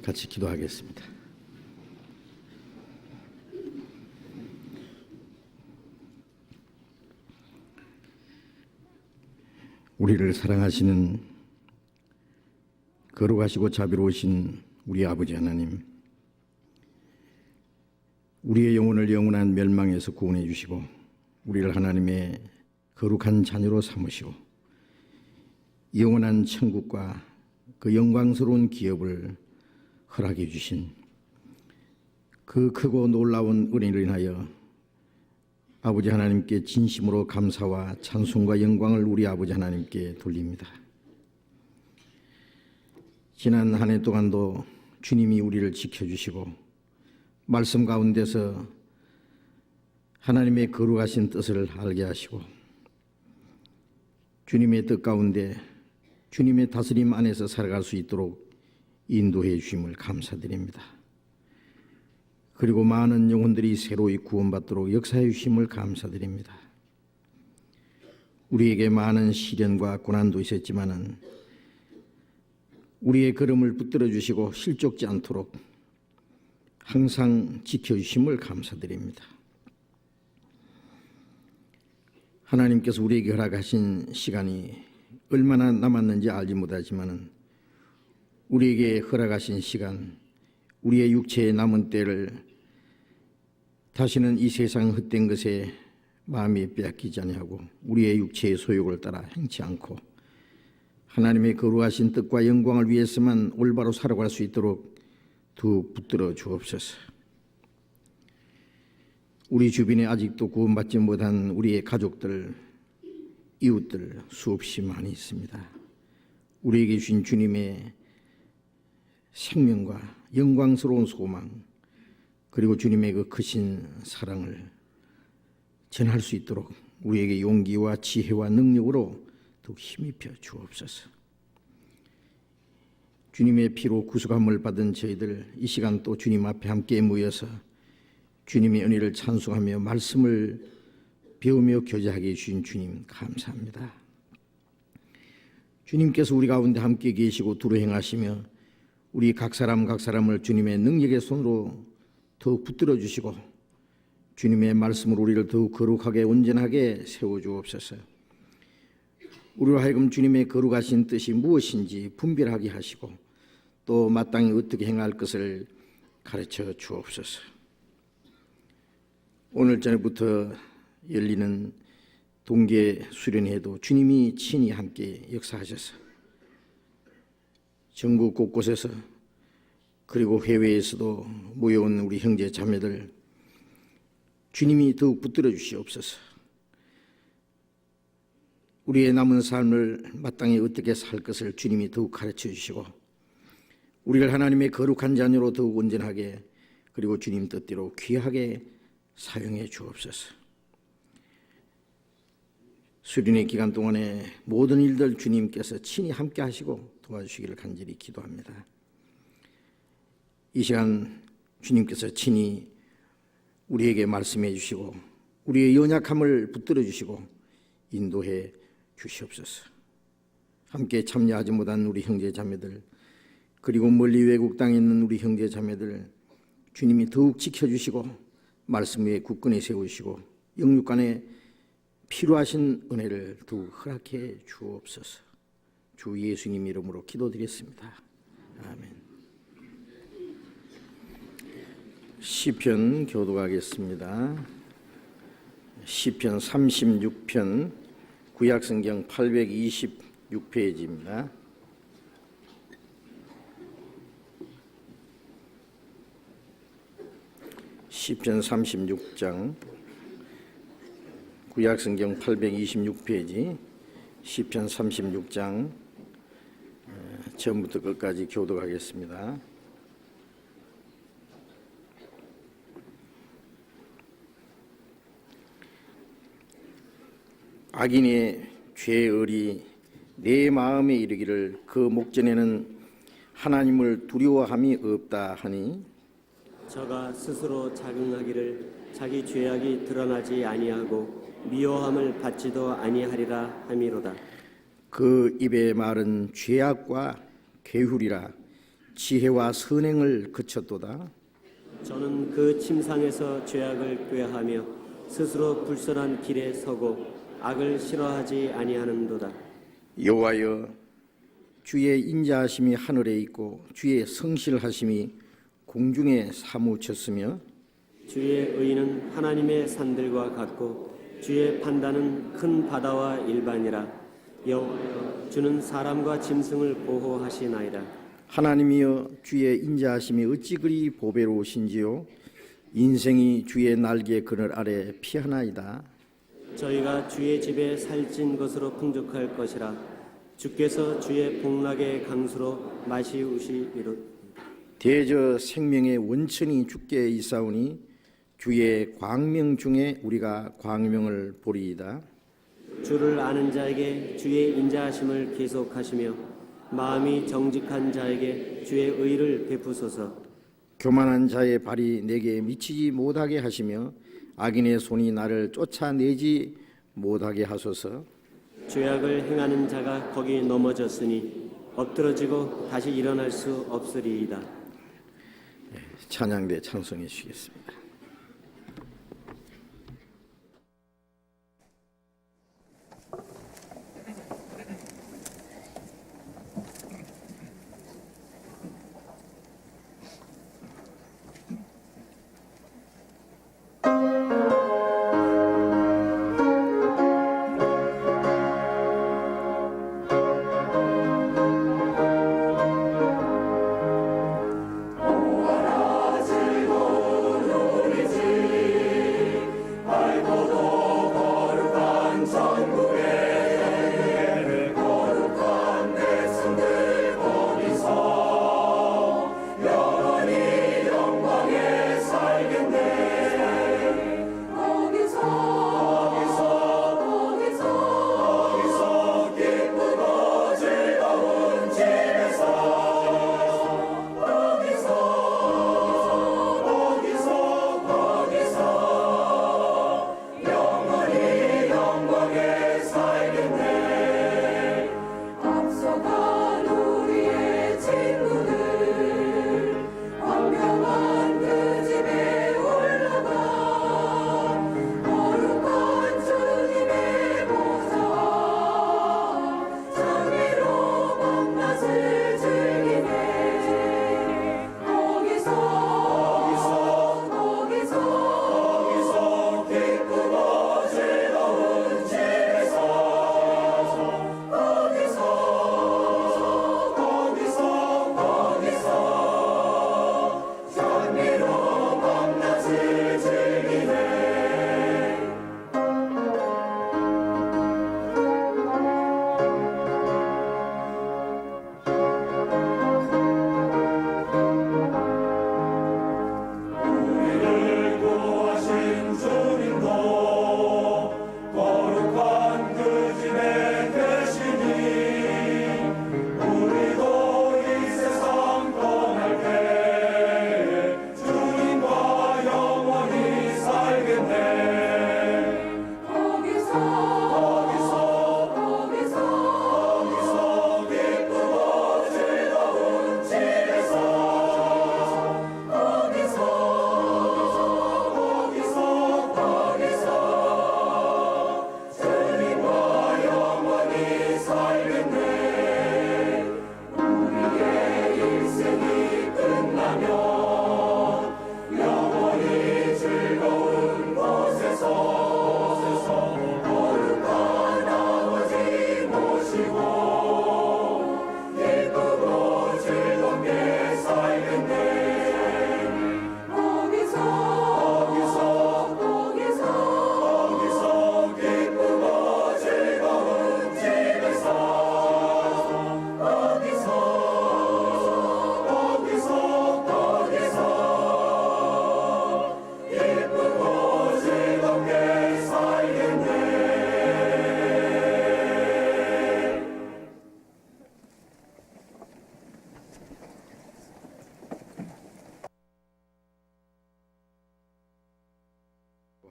같이 기도하겠습니다. 우리를 사랑하시는 거룩하시고 자비로우신 우리 아버지 하나님, 우리의 영혼을 영원한 멸망에서 구원해 주시고 우리를 하나님의 거룩한 자녀로 삼으시고 영원한 천국과 그 영광스러운 기업을 허락해 주신 그 크고 놀라운 은혜를 인하여 아버지 하나님께 진심으로 감사와 찬송과 영광을 우리 아버지 하나님께 돌립니다. 지난 한 해 동안도 주님이 우리를 지켜주시고 말씀 가운데서 하나님의 거룩하신 뜻을 알게 하시고 주님의 뜻 가운데 주님의 다스림 안에서 살아갈 수 있도록 인도해 주심을 감사드립니다. 그리고 많은 영혼들이 새로이 구원받도록 역사해 주심을 감사드립니다. 우리에게 많은 시련과 고난도 있었지만은 우리의 걸음을 붙들어 주시고 실족지 않도록 항상 지켜주심을 감사드립니다. 하나님께서 우리에게 허락하신 시간이 얼마나 남았는지 알지 못하지만은 우리에게 허락하신 시간, 우리의 육체의 남은 때를 다시는 이 세상 헛된 것에 마음이 빼앗기지 아니하고 우리의 육체의 소욕을 따라 행치 않고 하나님의 거룩하신 뜻과 영광을 위해서만 올바로 살아갈 수 있도록 더욱 붙들어 주옵소서. 우리 주변에 아직도 구원받지 못한 우리의 가족들, 이웃들 수없이 많이 있습니다. 우리에게 주신 주님의 생명과 영광스러운 소망, 그리고 주님의 그 크신 사랑을 전할 수 있도록 우리에게 용기와 지혜와 능력으로 더욱 힘입혀 주옵소서. 주님의 피로 구속함을 받은 저희들 이 시간 또 주님 앞에 함께 모여서 주님의 은혜를 찬송하며 말씀을 배우며 교제하게 해주신 주님 감사합니다. 주님께서 우리 가운데 함께 계시고 두루 행하시며 우리 각 사람을 주님의 능력의 손으로 더욱 붙들어 주시고 주님의 말씀으로 우리를 더욱 거룩하게 온전하게 세워주옵소서. 우리로 하여금 주님의 거룩하신 뜻이 무엇인지 분별하게 하시고 또 마땅히 어떻게 행할 것을 가르쳐 주옵소서. 오늘 저녁부터 열리는 동계 수련회에도 주님이 친히 함께 역사하셔서 전국 곳곳에서 그리고 해외에서도 모여온 우리 형제 자매들 주님이 더욱 붙들어 주시옵소서. 우리의 남은 삶을 마땅히 어떻게 살 것을 주님이 더욱 가르쳐 주시고 우리를 하나님의 거룩한 자녀로 더욱 온전하게 그리고 주님 뜻대로 귀하게 사용해 주옵소서. 수련회 기간 동안에 모든 일들 주님께서 친히 함께 하시고 도와주시기를 간절히 기도합니다. 이 시간 주님께서 친히 우리에게 말씀해 주시고 우리의 연약함을 붙들어 주시고 인도해 주시옵소서. 함께 참여하지 못한 우리 형제 자매들 그리고 멀리 외국 땅에 있는 우리 형제 자매들 주님이 더욱 지켜주시고 말씀 위에 굳건히 세우시고 영육간에 필요하신 은혜를 더욱 허락해 주옵소서. 주 예수님 이름으로 기도드렸습니다. 아멘. 시편 교독하겠습니다. 시편 36편 구약성경 826페이지입니다. 시편 36장 구약성경 826페이지 시편 36장 처음부터 끝까지 교독하겠습니다. 악인의 죄의리 내 마음에 이르기를 그 목전에는 하나님을 두려워함이 없다 하니 저가 스스로 자긍하기를 자기 죄악이 드러나지 아니하고 미워함을 받지도 아니하리라 함이로다. 그 입의 말은 죄악과 괴훌이라 지혜와 선행을 그쳤도다. 저는 그 침상에서 죄악을 꾀하며 스스로 불선한 길에 서고 악을 싫어하지 아니하는도다. 여호와여, 주의 인자하심이 하늘에 있고 주의 성실하심이 공중에 사무쳤으며 주의 의는 하나님의 산들과 같고 주의 판단은 큰 바다와 일반이라. 여호와여, 주는 사람과 짐승을 보호하시나이다. 하나님이여, 주의 인자하심이 어찌 그리 보배로우신지요. 인생이 주의 날개 그늘 아래 피하나이다. 저희가 주의 집에 살찐 것으로 풍족할 것이라. 주께서 주의 복락의 강수로 마시우시리로. 대저 생명의 원천이 주께 있사오니 주의 광명 중에 우리가 광명을 보리이다. 주를 아는 자에게 주의 인자하심을 계속하시며 마음이 정직한 자에게 주의 의를 베푸소서. 교만한 자의 발이 내게 미치지 못하게 하시며 악인의 손이 나를 쫓아내지 못하게 하소서. 죄악을 행하는 자가 거기 넘어졌으니 엎드러지고 다시 일어날 수 없으리이다. 찬양대 찬송해 주시겠습니다.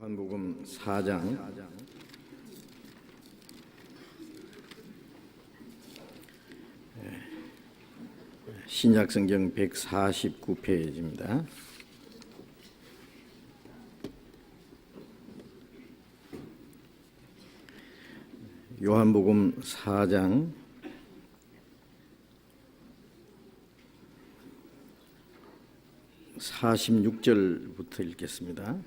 요한복음 4장 신약성경 149페이지입니다. 요한복음 4장 46절부터 읽겠습니다.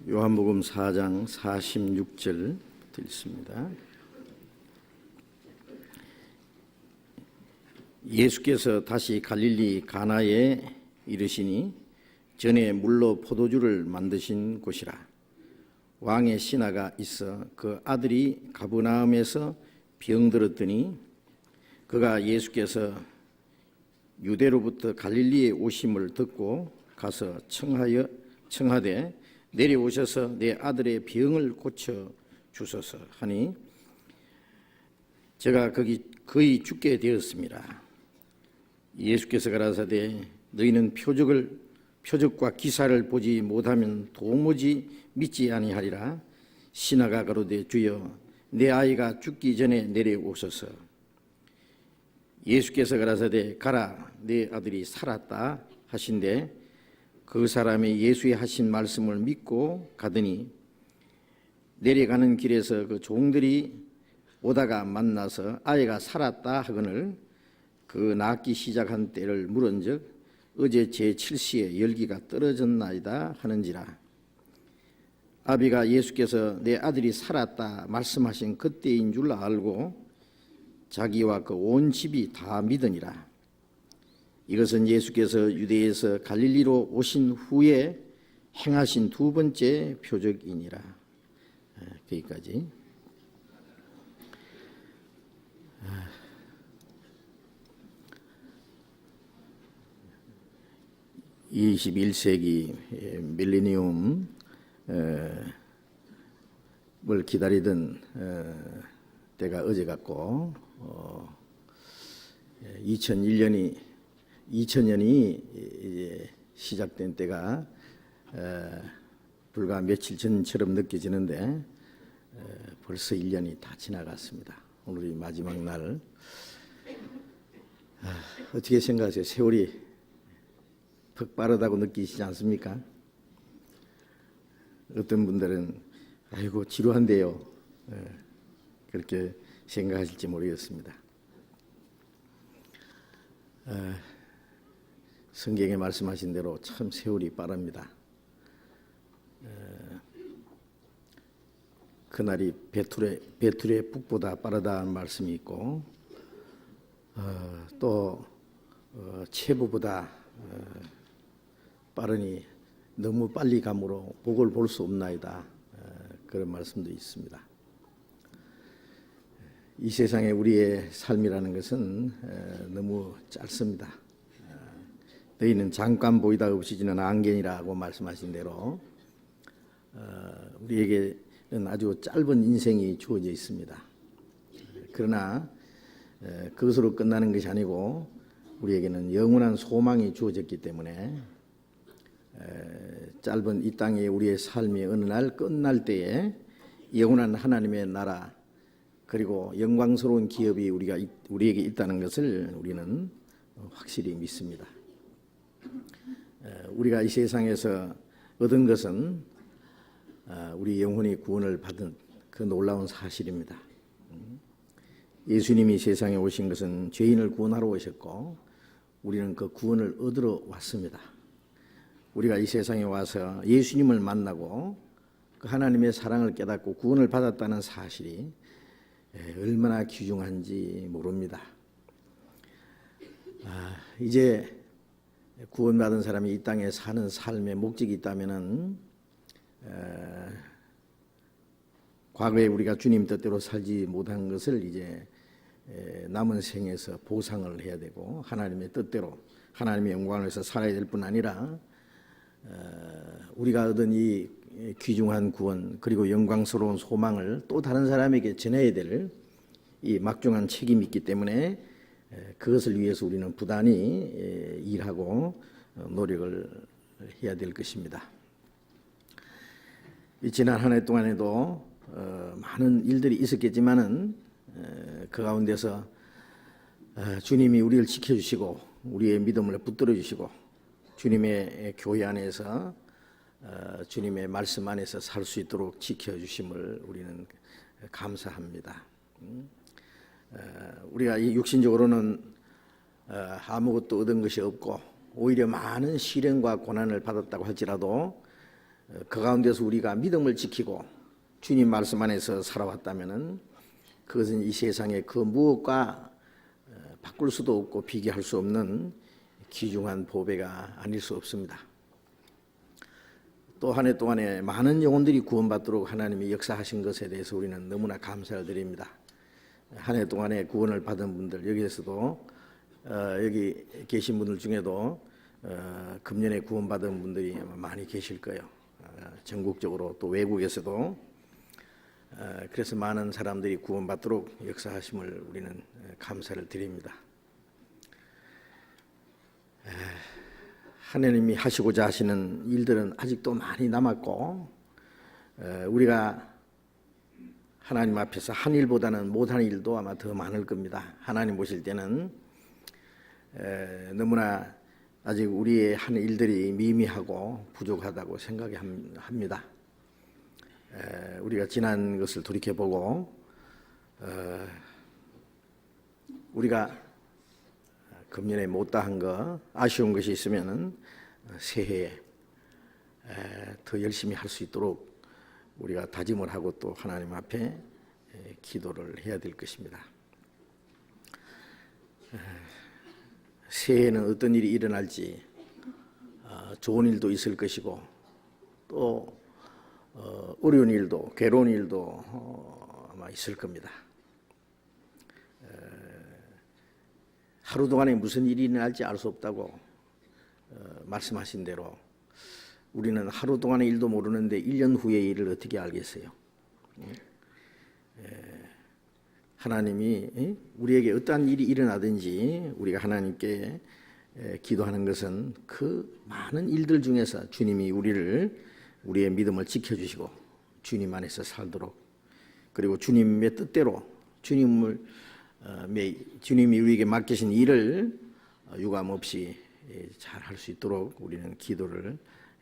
요한복음 4장 46절부터 읽습니다. 예수께서 다시 갈릴리 가나에 이르시니 전에 물로 포도주를 만드신 곳이라. 왕의 신하가 있어 그 아들이 가버나움에서 병들었더니 그가 예수께서 유대로부터 갈릴리에 오심을 듣고 가서 청하되 내려오셔서 내 아들의 병을 고쳐 주소서 하니 제가 거의 죽게 되었습니다. 예수께서 가라사대 너희는 표적과 기사를 보지 못하면 도무지 믿지 아니하리라. 신하가 가로되 주여 내 아이가 죽기 전에 내려오소서. 예수께서 가라사대 가라 내 아들이 살았다 하신대 그 사람이 예수의 하신 말씀을 믿고 가더니 내려가는 길에서 그 종들이 오다가 만나서 아이가 살았다 하거늘 그 낫기 시작한 때를 물은즉 어제 제7시에 열기가 떨어졌나이다 하는지라. 아비가 예수께서 내 아들이 살았다 말씀하신 그때인 줄 알고 자기와 그 온 집이 다 믿으니라. 이것은 예수께서 유대에서 갈릴리로 오신 후에 행하신 두 번째 표적이니라. 거기까지. 21세기 밀레니엄을 기다리던 때가 어제 같고 2000년이 이제 시작된 때가 불과 며칠 전처럼 느껴지는데 벌써 1년이 다 지나갔습니다. 오늘이 마지막 날. 어떻게 생각하세요? 세월이 퍽 빠르다고 느끼시지 않습니까? 어떤 분들은 아이고 지루한데요, 그렇게 생각하실지 모르겠습니다. 성경에 말씀하신 대로 참 세월이 빠릅니다. 그날이 베툴의 북보다 빠르다는 말씀이 있고 또 체부보다 빠르니 너무 빨리 감으로 복을 볼 수 없나이다. 그런 말씀도 있습니다. 이 세상에 우리의 삶이라는 것은 너무 짧습니다. 너희는 잠깐 보이다 없어지는 안개니라고 말씀하신 대로 우리에게는 아주 짧은 인생이 주어져 있습니다. 그러나 그것으로 끝나는 것이 아니고 우리에게는 영원한 소망이 주어졌기 때문에 짧은 이 땅에 우리의 삶이 어느 날 끝날 때에 영원한 하나님의 나라 그리고 영광스러운 기업이 우리에게 있다는 것을 우리는 확실히 믿습니다. 우리가 이 세상에서 얻은 것은 우리 영혼이 구원을 받은 그 놀라운 사실입니다. 예수님이 세상에 오신 것은 죄인을 구원하러 오셨고 우리는 그 구원을 얻으러 왔습니다. 우리가 이 세상에 와서 예수님을 만나고 그 하나님의 사랑을 깨닫고 구원을 받았다는 사실이 얼마나 귀중한지 모릅니다. 이제 구원받은 사람이 이 땅에 사는 삶의 목적이 있다면은 과거에 우리가 주님 뜻대로 살지 못한 것을 이제 남은 생에서 보상을 해야 되고 하나님의 뜻대로 하나님의 영광을 위해서 살아야 될 뿐 아니라 우리가 얻은 이 귀중한 구원 그리고 영광스러운 소망을 또 다른 사람에게 전해야 될 이 막중한 책임이 있기 때문에 그것을 위해서 우리는 부단히 일하고 노력을 해야 될 것입니다. 이 지난 한 해 동안에도 많은 일들이 있었겠지만은 그 가운데서 주님이 우리를 지켜주시고 우리의 믿음을 붙들어 주시고 주님의 교회 안에서 주님의 말씀 안에서 살 수 있도록 지켜주심을 우리는 감사합니다. 우리가 이 육신적으로는 아무것도 얻은 것이 없고 오히려 많은 시련과 고난을 받았다고 할지라도 그 가운데서 우리가 믿음을 지키고 주님 말씀 안에서 살아왔다면은 그것은 이 세상의 그 무엇과 바꿀 수도 없고 비교할 수 없는 귀중한 보배가 아닐 수 없습니다. 또 한 해 동안에 많은 영혼들이 구원받도록 하나님이 역사하신 것에 대해서 우리는 너무나 감사를 드립니다. 한 해 동안에 구원을 받은 분들, 여기에서도 여기 계신 분들 중에도 금년에 구원받은 분들이 많이 계실 거예요. 전국적으로 또 외국에서도. 그래서 많은 사람들이 구원받도록 역사하심을 우리는 감사를 드립니다. 하나님이 하시고자 하시는 일들은 아직도 많이 남았고 우리가 하나님 앞에서 한 일보다는 못한 일도 아마 더 많을 겁니다. 하나님 보실 때는 너무나 아직 우리의 한 일들이 미미하고 부족하다고 생각합니다. 우리가 지난 것을 돌이켜보고 우리가 금년에 못다한 거 아쉬운 것이 있으면은 새해에 더 열심히 할 수 있도록 우리가 다짐을 하고 또 하나님 앞에 기도를 해야 될 것입니다. 새해에는 어떤 일이 일어날지 좋은 일도 있을 것이고 또 어려운 일도 괴로운 일도 아마 있을 겁니다. 하루 동안에 무슨 일이 일어날지 알 수 없다고 말씀하신 대로 우리는 하루 동안의 일도 모르는데 1년 후의 일을 어떻게 알겠어요? 하나님이 우리에게 어떠한 일이 일어나든지 우리가 하나님께 기도하는 것은 그 많은 일들 중에서 주님이 우리의 믿음을 지켜주시고 주님 안에서 살도록 그리고 주님의 뜻대로 주님이 우리에게 맡기신 일을 유감 없이 잘 할 수 있도록 우리는 기도를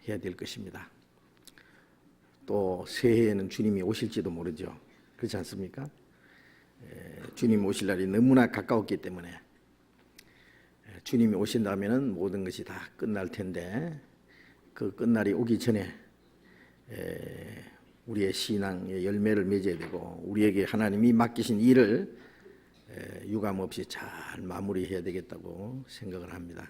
해야 될 것입니다. 또 새해에는 주님이 오실지도 모르죠. 그렇지 않습니까? 주님 오실 날이 너무나 가까웠기 때문에 주님이 오신다면 모든 것이 다 끝날 텐데 그 끝날이 오기 전에 우리의 신앙의 열매를 맺어야 되고 우리에게 하나님이 맡기신 일을 유감 없이 잘 마무리해야 되겠다고 생각을 합니다.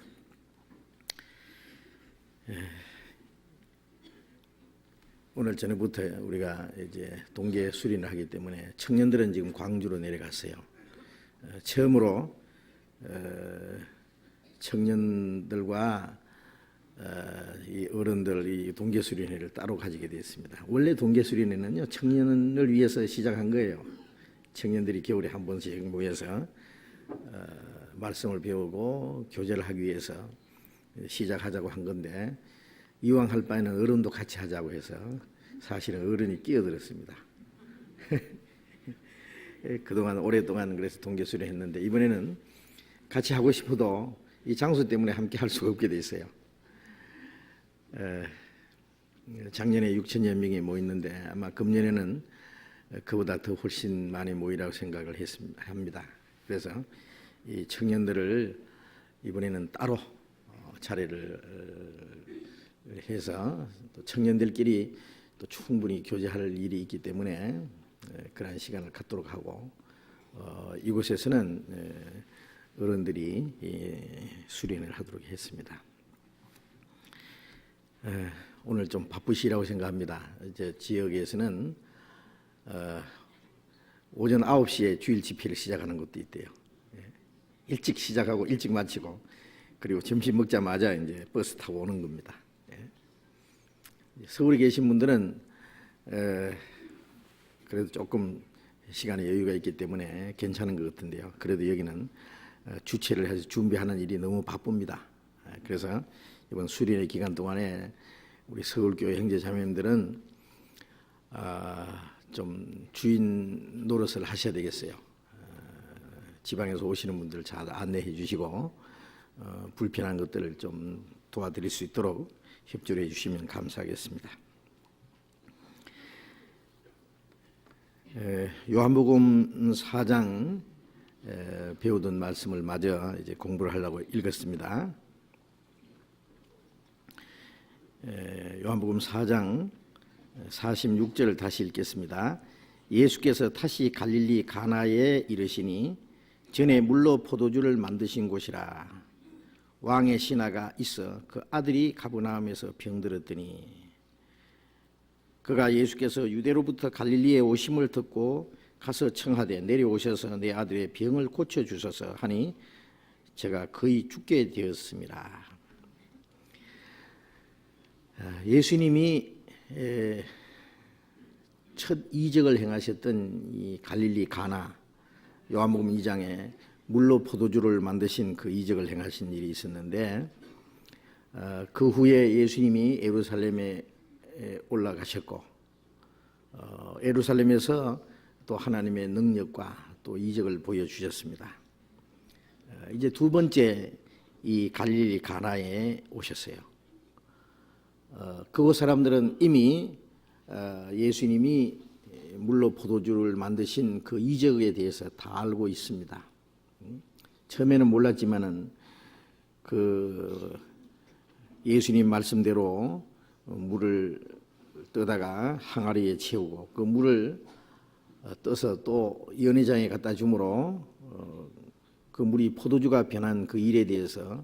오늘 저녁부터 우리가 이제 동계 수련을 하기 때문에 청년들은 지금 광주로 내려갔어요. 처음으로 청년들과 이 어른들 이 동계 수련회를 따로 가지게 되었습니다. 원래 동계 수련회는요 청년을 위해서 시작한 거예요. 청년들이 겨울에 한 번씩 모여서 말씀을 배우고 교제를 하기 위해서 시작하자고 한 건데 이왕 할 바에는 어른도 같이 하자고 해서 사실은 어른이 끼어들었습니다. 그동안 오랫동안 그래서 동계수련 했는데 이번에는 같이 하고 싶어도 이 장소 때문에 함께 할 수가 없게 돼 있어요. 작년에 6천여 명이 모였는데 아마 금년에는 그보다 더 훨씬 많이 모이라고 생각을 합니다. 그래서 이 청년들을 이번에는 따로 차례를 해서 또 청년들끼리 또 충분히 교제할 일이 있기 때문에 그러한 시간을 갖도록 하고 이곳에서는 어른들이 수련을 하도록 했습니다. 오늘 좀 바쁘시라고 생각합니다. 이제 지역에서는 오전 9시에 주일 집회를 시작하는 것도 있대요. 일찍 시작하고 일찍 마치고 그리고 점심 먹자마자 이제 버스 타고 오는 겁니다. 서울에 계신 분들은 그래도 조금 시간에 여유가 있기 때문에 괜찮은 것 같은데요. 그래도 여기는 주최를 해서 준비하는 일이 너무 바쁩니다. 그래서 이번 수련회 기간 동안에 우리 서울교회 형제자매님들은 좀 주인 노릇을 하셔야 되겠어요. 지방에서 오시는 분들 잘 안내해 주시고 불편한 것들을 좀 도와드릴 수 있도록 협조를 해 주시면 감사하겠습니다. 요한복음 4장 배우던 말씀을 마저 이제 공부를 하려고 읽었습니다. 요한복음 4장 46절을 다시 읽겠습니다. 예수께서 다시 갈릴리 가나에 이르시니 전에 물로 포도주를 만드신 곳이라. 왕의 신하가 있어 그 아들이 가버나움에서 병들었더니 그가 예수께서 유대로부터 갈릴리에 오심을 듣고 가서 청하되 내려오셔서 내 아들의 병을 고쳐주소서 하니 제가 거의 죽게 되었습니다. 예수님이 첫 이적을 행하셨던 이 갈릴리 가나, 요한복음 2장에 물로 포도주를 만드신 그 이적을 행하신 일이 있었는데 그 후에 예수님이 예루살렘에 올라가셨고 예루살렘에서 또 하나님의 능력과 또 이적을 보여주셨습니다. 이제 두 번째 이 갈릴리 가나에 오셨어요. 그곳 사람들은 이미 예수님이 물로 포도주를 만드신 그 이적에 대해서 다 알고 있습니다. 처음에는 몰랐지만은 그 예수님 말씀대로 물을 떠다가 항아리에 채우고 그 물을 떠서 또 연회장에 갖다 주므로 그 물이 포도주가 변한 그 일에 대해서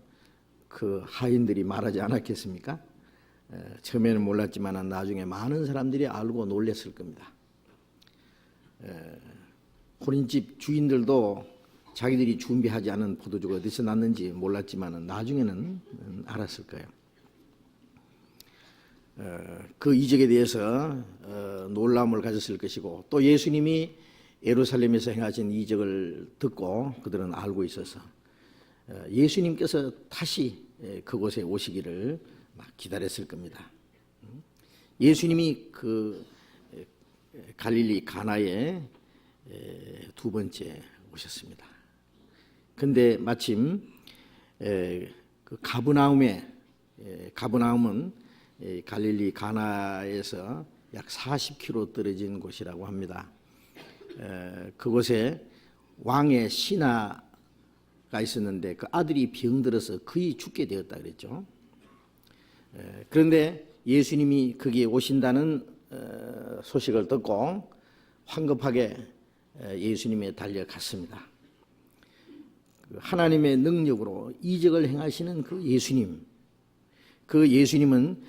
그 하인들이 말하지 않았겠습니까? 처음에는 몰랐지만 나중에 많은 사람들이 알고 놀랐을 겁니다. 호린집 주인들도 자기들이 준비하지 않은 포도주가 어디서 났는지 몰랐지만 나중에는 알았을 거예요. 그 이적에 대해서 놀라움을 가졌을 것이고 또 예수님이 예루살렘에서 행하신 이적을 듣고 그들은 알고 있어서 예수님께서 다시 그곳에 오시기를 막 기다렸을 겁니다. 예수님이 그 갈릴리 가나에 두 번째 오셨습니다. 근데 마침 그 가버나움은 갈릴리 가나에서 약 40km 떨어진 곳이라고 합니다. 그곳에 왕의 신하가 있었는데 그 아들이 병들어서 거의 죽게 되었다 그랬죠. 그런데 예수님이 거기에 오신다는 소식을 듣고 황급하게 예수님에 달려갔습니다. 하나님의 능력으로 이적을 행하시는 그 예수님은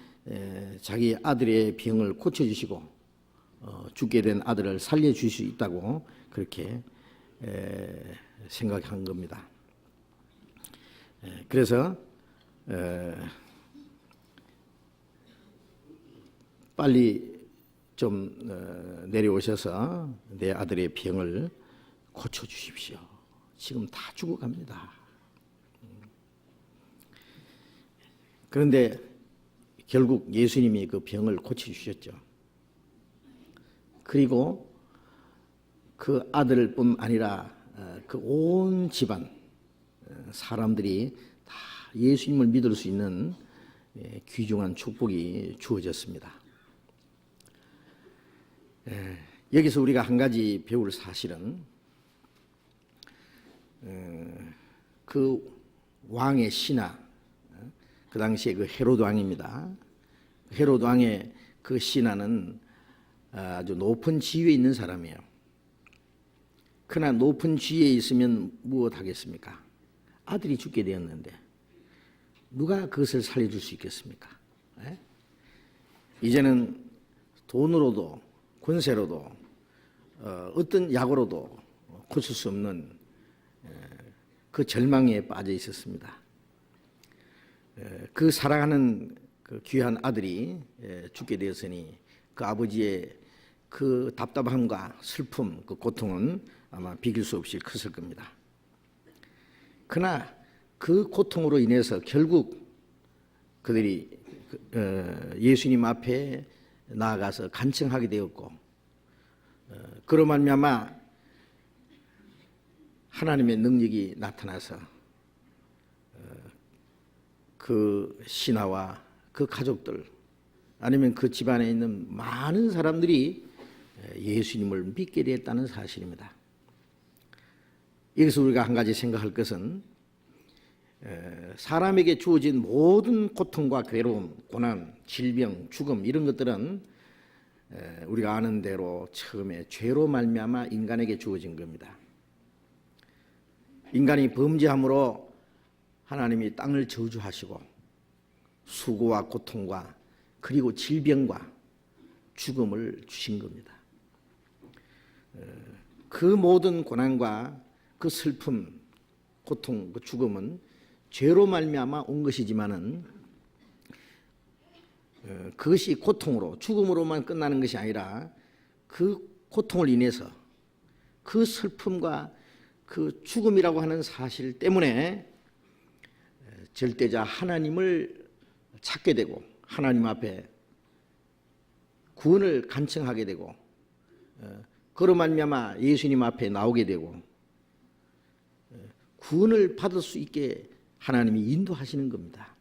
자기 아들의 병을 고쳐주시고 죽게 된 아들을 살려줄 수 있다고 그렇게 생각한 겁니다. 그래서 빨리 좀 내려오셔서 내 아들의 병을 고쳐주십시오. 지금 다 죽어갑니다. 그런데 결국 예수님이 그 병을 고쳐주셨죠. 그리고 그 아들뿐 아니라 그 온 집안 사람들이 다 예수님을 믿을 수 있는 귀중한 축복이 주어졌습니다. 여기서 우리가 한 가지 배울 사실은 그 왕의 신하, 그 당시에 그 헤로드 왕입니다. 헤로드 왕의 그 신하는 아주 높은 지위에 있는 사람이에요. 그러나 높은 지위에 있으면 무엇 하겠습니까? 아들이 죽게 되었는데 누가 그것을 살려줄 수 있겠습니까? 이제는 돈으로도 권세로도 어떤 약으로도 고칠 수 없는 그 절망에 빠져 있었습니다. 그 사랑하는 그 귀한 아들이 죽게 되었으니 그 아버지의 그 답답함과 슬픔, 그 고통은 아마 비길 수 없이 컸을 겁니다. 그러나 그 고통으로 인해서 결국 그들이 예수님 앞에 나아가서 간청하게 되었고, 그로 말미암아 하나님의 능력이 나타나서 그 신하와 그 가족들 아니면 그 집안에 있는 많은 사람들이 예수님을 믿게 되었다는 사실입니다. 여기서 우리가 한 가지 생각할 것은 사람에게 주어진 모든 고통과 괴로움, 고난, 질병, 죽음 이런 것들은 우리가 아는 대로 처음에 죄로 말미암아 인간에게 주어진 겁니다. 인간이 범죄함으로 하나님이 땅을 저주하시고 수고와 고통과 그리고 질병과 죽음을 주신 겁니다. 그 모든 고난과 그 슬픔, 고통, 그 죽음은 죄로 말미암아 온 것이지만은 그것이 고통으로 죽음으로만 끝나는 것이 아니라 그 고통을 인해서 그 슬픔과 그 죽음이라고 하는 사실 때문에 절대자 하나님을 찾게 되고 하나님 앞에 구원을 간청하게 되고 그로 말미암아 예수님 앞에 나오게 되고 구원을 받을 수 있게 하나님이 인도하시는 겁니다.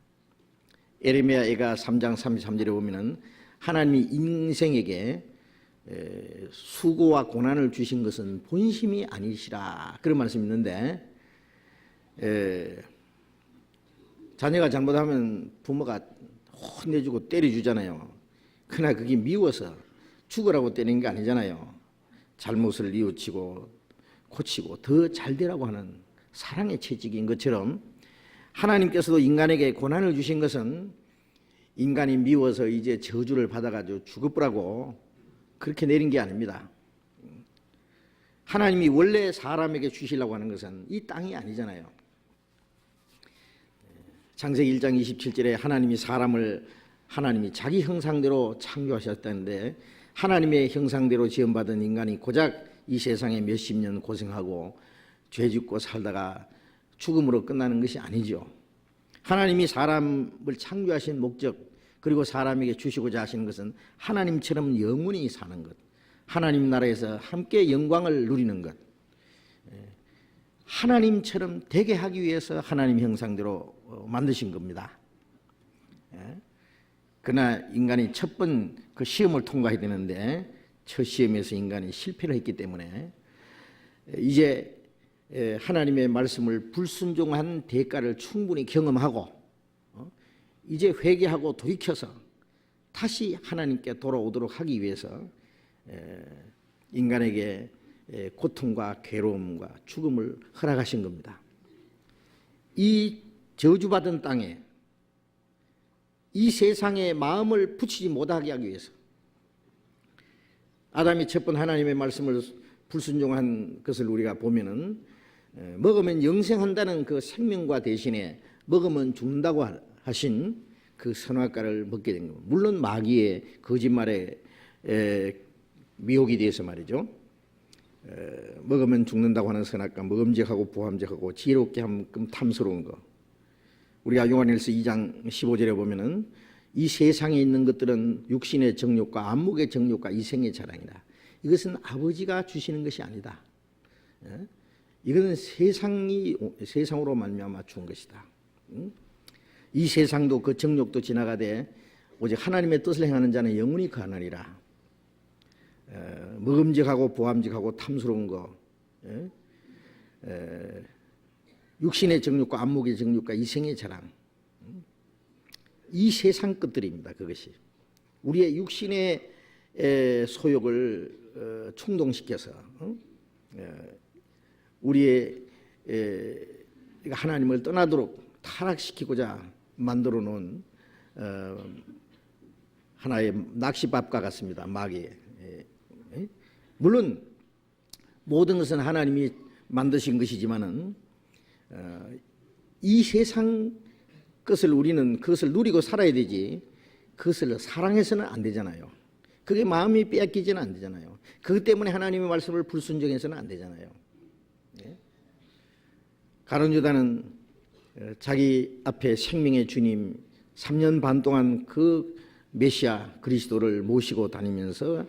에레미야가 3장 33절에 보면은 하나님이 인생에게 수고와 고난을 주신 것은 본심이 아니시라 그런 말씀이 있는데, 자녀가 잘못하면 부모가 혼내주고 때려주잖아요. 그러나 그게 미워서 죽으라고 때리는 게 아니잖아요. 잘못을 뉘우치고 고치고 더 잘되라고 하는 사랑의 채찍인 것처럼 하나님께서도 인간에게 고난을 주신 것은 인간이 미워서 이제 저주를 받아가지고 죽으라고 그렇게 내린 게 아닙니다. 하나님이 원래 사람에게 주시려고 하는 것은 이 땅이 아니잖아요. 창세기 1장 27절에 하나님이 사람을 하나님이 자기 형상대로 창조하셨다는데 하나님의 형상대로 지음받은 인간이 고작 이 세상에 몇십 년 고생하고 죄 짓고 살다가 죽음으로 끝나는 것이 아니죠. 하나님이 사람을 창조하신 목적 그리고 사람에게 주시고자 하시는 것은 하나님처럼 영원히 사는 것, 하나님 나라에서 함께 영광을 누리는 것, 하나님처럼 되게 하기 위해서 하나님 형상대로 만드신 겁니다. 그러나 인간이 첫 번 그 시험을 통과해야 되는데 첫 시험에서 인간이 실패를 했기 때문에 이제 하나님의 말씀을 불순종한 대가를 충분히 경험하고 이제 회개하고 돌이켜서 다시 하나님께 돌아오도록 하기 위해서 인간에게 고통과 괴로움과 죽음을 허락하신 겁니다. 이 저주받은 땅에 이 세상에 마음을 붙이지 못하게 하기 위해서 아담이 첫 번 하나님의 말씀을 불순종한 것을 우리가 보면은 먹으면 영생한다는 그 생명과 대신에 먹으면 죽는다고 하신 그 선악과를 먹게 된 겁니다. 물론 마귀의 거짓말에 미혹이 돼서 말이죠. 먹으면 죽는다고 하는 선악과, 먹음직하고 보암직하고 지혜롭게 함끔 탐스러운 거. 우리가 요한일서 2장 15절에 보면은 이 세상에 있는 것들은 육신의 정욕과 안목의 정욕과 이생의 자랑이다. 이것은 아버지가 주시는 것이 아니다. 이것은 세상으로 말미암아 준 것이다. 이 세상도 그 정욕도 지나가되 오직 하나님의 뜻을 행하는 자는 영원히 거하나니라. 먹음직하고 보암직하고 탐스러운 거, 육신의 정욕과 안목의 정욕과 이생의 자랑, 이 세상 것들입니다. 그것이 우리의 육신의 소욕을 충동시켜서 우리의 하나님을 떠나도록 타락시키고자 만들어 놓은 하나의 낚시밥과 같습니다. 마귀. 물론 모든 것은 하나님이 만드신 것이지만은 이 세상 것을 우리는 그것을 누리고 살아야 되지 그것을 사랑해서는 안 되잖아요. 그게 마음이 빼앗기지는 안 되잖아요. 그것 때문에 하나님의 말씀을 불순종해서는 안 되잖아요. 가룟 유다는 자기 앞에 생명의 주님 3년 반 동안 그 메시아 그리스도를 모시고 다니면서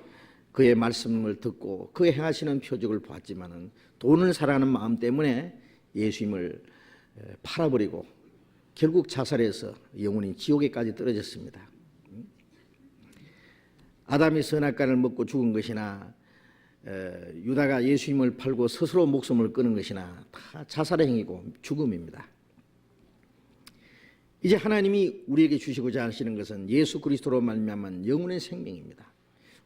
그의 말씀을 듣고 그의 행하시는 표적을 보았지만은 돈을 사랑하는 마음 때문에 예수님을 팔아버리고 결국 자살해서 영혼이 지옥에까지 떨어졌습니다. 아담이 선악과를 먹고 죽은 것이나 유다가 예수님을 팔고 스스로 목숨을 끊은 것이나 다 자살의 행위고 죽음입니다. 이제 하나님이 우리에게 주시고자 하시는 것은 예수 그리스도로 말미암은 영혼의 생명입니다.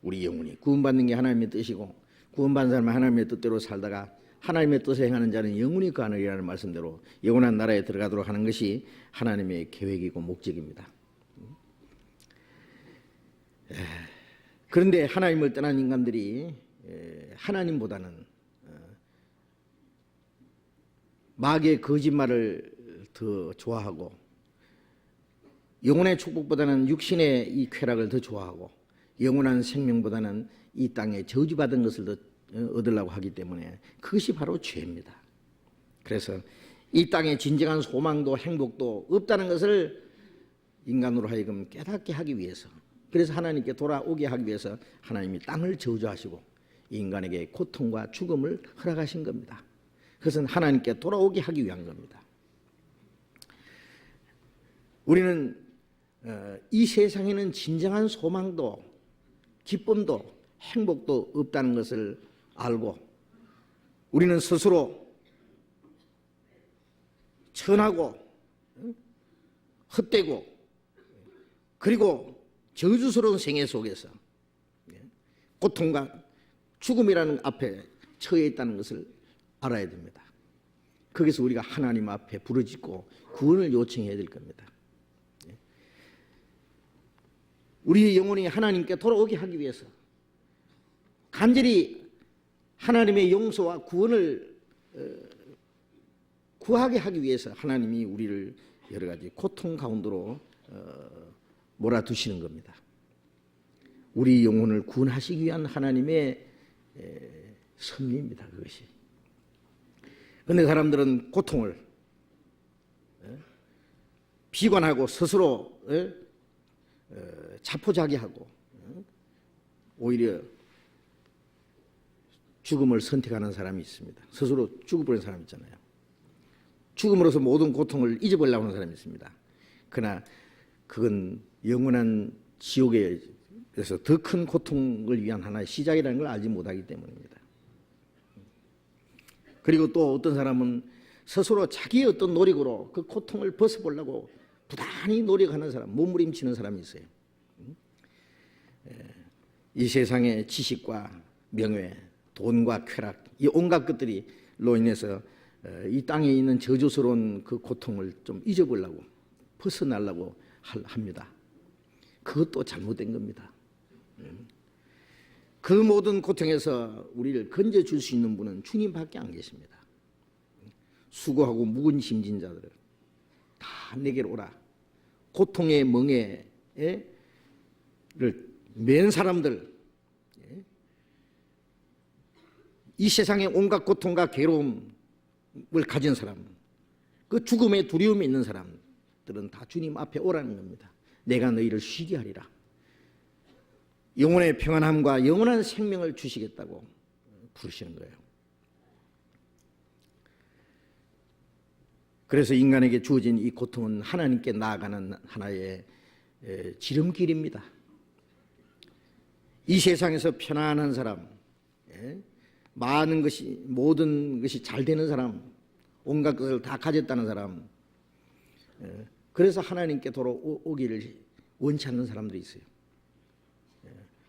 우리 영혼이 구원받는 게 하나님의 뜻이고 구원받은 사람은 하나님의 뜻대로 살다가 하나님의 뜻에 행하는 자는 영원히 거하느니라는 말씀대로 영원한 나라에 들어가도록 하는 것이 하나님의 계획이고 목적입니다. 그런데 하나님을 떠난 인간들이 하나님보다는 마귀의 거짓말을 더 좋아하고 영혼의 축복보다는 육신의 이 쾌락을 더 좋아하고 영원한 생명보다는 이 땅에 저주받은 것을 더 얻으려고 하기 때문에 그것이 바로 죄입니다. 그래서 이 땅에 진정한 소망도 행복도 없다는 것을 인간으로 하여금 깨닫게 하기 위해서, 그래서 하나님께 돌아오게 하기 위해서 하나님이 땅을 저주하시고 인간에게 고통과 죽음을 허락하신 겁니다. 그것은 하나님께 돌아오게 하기 위한 겁니다. 우리는 이 세상에는 진정한 소망도 기쁨도 행복도 없다는 것을 알고 우리는 스스로 천하고 헛되고 그리고 저주스러운 생애 속에서 고통과 죽음이라는 앞에 처해 있다는 것을 알아야 됩니다. 거기서 우리가 하나님 앞에 부르짖고 구원을 요청해야 될 겁니다. 우리 영혼이 하나님께 돌아오게 하기 위해서 간절히 하나님의 용서와 구원을 구하게 하기 위해서 하나님이 우리를 여러 가지 고통 가운데로 몰아두시는 겁니다. 우리 영혼을 구원하시기 위한 하나님의 섭리입니다. 그것이. 그런데 사람들은 고통을 비관하고 스스로 자포자기하고 오히려 죽음을 선택하는 사람이 있습니다. 스스로 죽어버리는 사람 있잖아요. 죽음으로써 모든 고통을 잊어버리려고 하는 사람이 있습니다. 그러나 그건 영원한 지옥에서 더 큰 고통을 위한 하나의 시작이라는 걸 알지 못하기 때문입니다. 그리고 또 어떤 사람은 스스로 자기의 어떤 노력으로 그 고통을 벗어보려고 부단히 노력하는 사람, 몸부림치는 사람이 있어요. 이 세상의 지식과 명예, 돈과 쾌락, 이 온갖 것들이로 인해서 이 땅에 있는 저주스러운 그 고통을 좀 잊어보려고 벗어나려고 합니다. 그것도 잘못된 겁니다. 그 모든 고통에서 우리를 건져줄 수 있는 분은 주님밖에 안 계십니다. 수고하고 묵은 힘진 자들을 다 내게로 오라. 고통의 멍에를 맨 사람들, 이 세상의 온갖 고통과 괴로움을 가진 사람, 그 죽음의 두려움이 있는 사람들은 다 주님 앞에 오라는 겁니다. 내가 너희를 쉬게 하리라. 영혼의 평안함과 영원한 생명을 주시겠다고 부르시는 거예요. 그래서 인간에게 주어진 이 고통은 하나님께 나아가는 하나의 지름길입니다. 이 세상에서 편안한 사람, 모든 것이 잘 되는 사람, 온갖 것을 다 가졌다는 사람, 그래서 하나님께 돌아오기를 원치 않는 사람들이 있어요.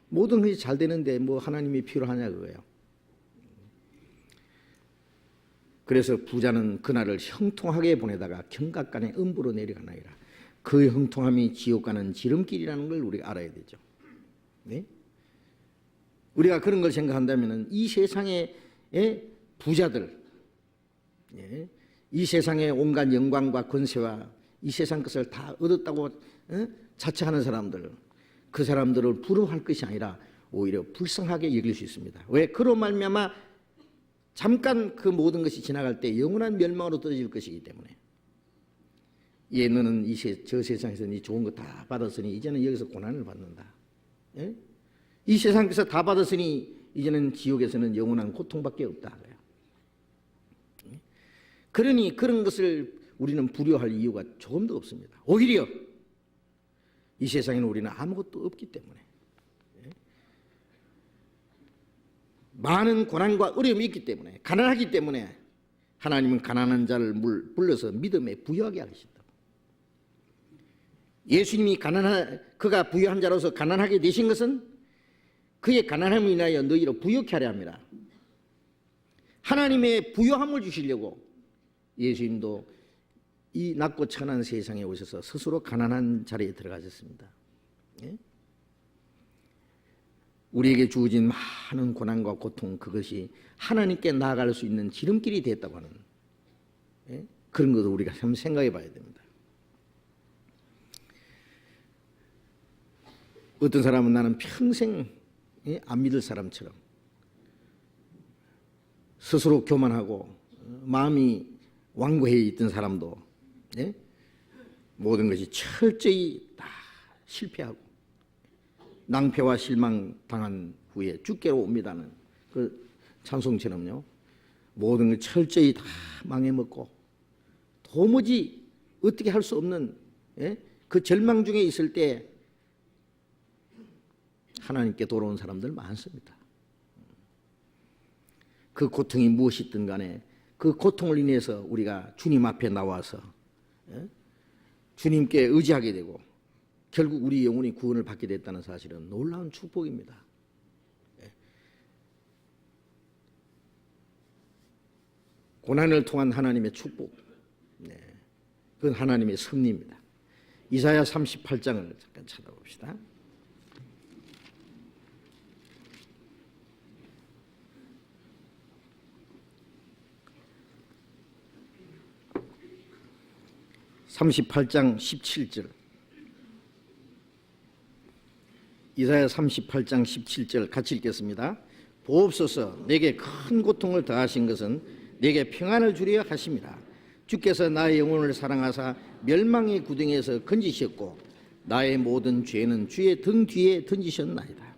모든 것이 잘 되는데 뭐 하나님이 필요하냐 그거예요. 그래서 부자는 그날을 형통하게 보내다가 경각간에 음부로 내려가나이다. 그 형통함이 지옥 가는 지름길이라는 걸 우리가 알아야 되죠. 네? 우리가 그런 걸 생각한다면 이 세상의 부자들, 이 세상의 온갖 영광과 권세와 이 세상 것을 다 얻었다고 자처하는 사람들, 그 사람들을 부러워할 것이 아니라 오히려 불쌍하게 여길 수 있습니다. 왜? 그로 말미암아 잠깐 그 모든 것이 지나갈 때 영원한 멸망으로 떨어질 것이기 때문에 예, 너는 저 세상에서 네 좋은 거 다 받았으니 이제는 여기서 고난을 받는다. 예? 이 세상에서 다 받았으니 이제는 지옥에서는 영원한 고통밖에 없다. 그러니 그런 것을 우리는 불효할 이유가 조금도 없습니다. 오히려 이 세상에는 우리는 아무것도 없기 때문에, 많은 고난과 어려움이 있기 때문에, 가난하기 때문에 하나님은 가난한 자를 불러서 믿음에 부유하게 하신다. 예수님이 그가 부유한 자로서 가난하게 되신 것은 그의 가난함을 인하여 너희로 부유케 하려 합니다. 하나님의 부유함을 주시려고 예수님도 이 낮고 천한 세상에 오셔서 스스로 가난한 자리에 들어가셨습니다. 예? 우리에게 주어진 많은 고난과 고통, 그것이 하나님께 나아갈 수 있는 지름길이 됐다고 하는, 그런 것도 우리가 한번 생각해 봐야 됩니다. 어떤 사람은 나는 평생 안 믿을 사람처럼 스스로 교만하고 마음이 완고해 있던 사람도 모든 것이 철저히 다 실패하고 낭패와 실망 당한 후에 주께로 옵니다는 그 찬송처럼요, 모든 걸 철저히 다 망해먹고 도무지 어떻게 할 수 없는 그 절망 중에 있을 때 하나님께 돌아온 사람들 많습니다. 그 고통이 무엇이든 간에 그 고통을 인해서 우리가 주님 앞에 나와서 주님께 의지하게 되고 결국 우리 영혼이 구원을 받게 됐다는 사실은 놀라운 축복입니다. 고난을 통한 하나님의 축복, 그건 하나님의 섭리입니다. 이사야 38장을 잠깐 찾아봅시다. (38장 17절) 이사야 38장 17절 같이 읽겠습니다. 보옵소서, 내게 큰 고통을 더하신 것은 내게 평안을 주려 하심이라. 주께서 나의 영혼을 사랑하사 멸망의 구덩이에서 건지셨고 나의 모든 죄는 주의 등 뒤에 던지셨나이다.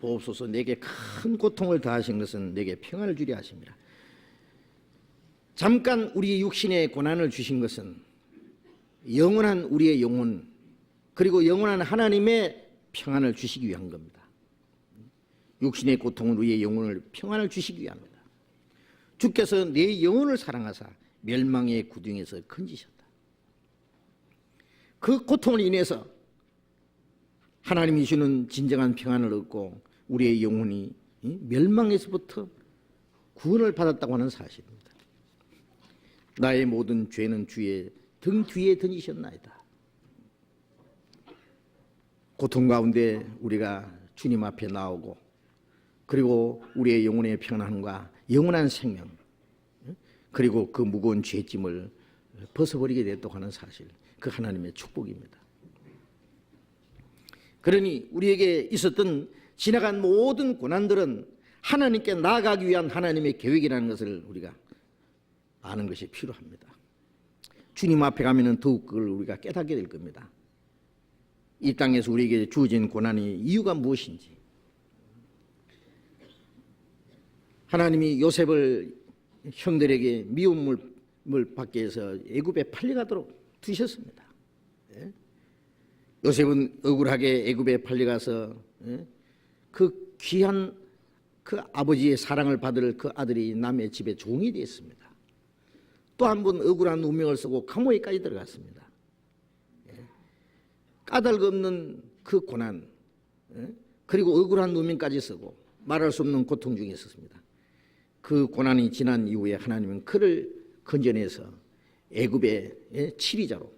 보옵소서, 내게 큰 고통을 더하신 것은 내게 평안을 주려 하심이라. 잠깐 우리 육신의 고난을 주신 것은 영원한 우리의 영혼, 그리고 영원한 하나님의 평안을 주시기 위한 겁니다. 육신의 고통은 우리의 영혼을 평안을 주시기 위함이다. 주께서 내 영혼을 사랑하사 멸망의 구덩이에서 건지셨다. 그 고통을 인해서 하나님이 주는 진정한 평안을 얻고 우리의 영혼이 멸망에서부터 구원을 받았다고 하는 사실입니다. 나의 모든 죄는 주의 등 뒤에 던지셨나이다. 고통 가운데 우리가 주님 앞에 나오고 그리고 우리의 영혼의 평안과 영원한 생명, 그리고 그 무거운 죄짐을 벗어버리게 됐다고 하는 사실, 그 하나님의 축복입니다. 그러니 우리에게 있었던 지나간 모든 고난들은 하나님께 나아가기 위한 하나님의 계획이라는 것을 우리가 아는 것이 필요합니다. 주님 앞에 가면은 더욱 그걸 우리가 깨닫게 될 겁니다. 이 땅에서 우리에게 주어진 고난이 이유가 무엇인지, 하나님이 요셉을 형들에게 미움을 받게 해서 애굽에 팔려가도록 두셨습니다. 요셉은 억울하게 애굽에 팔려가서 그 귀한 그 아버지의 사랑을 받을 그 아들이 남의 집에 종이 되었습니다. 또 한 번 억울한 운명을 쓰고 감옥에까지 들어갔습니다. 까닭없는 그 고난, 그리고 억울한 운명까지 쓰고 말할 수 없는 고통 중에 있었습니다. 그 고난이 지난 이후에 하나님은 그를 건져내서 애굽의 치리자로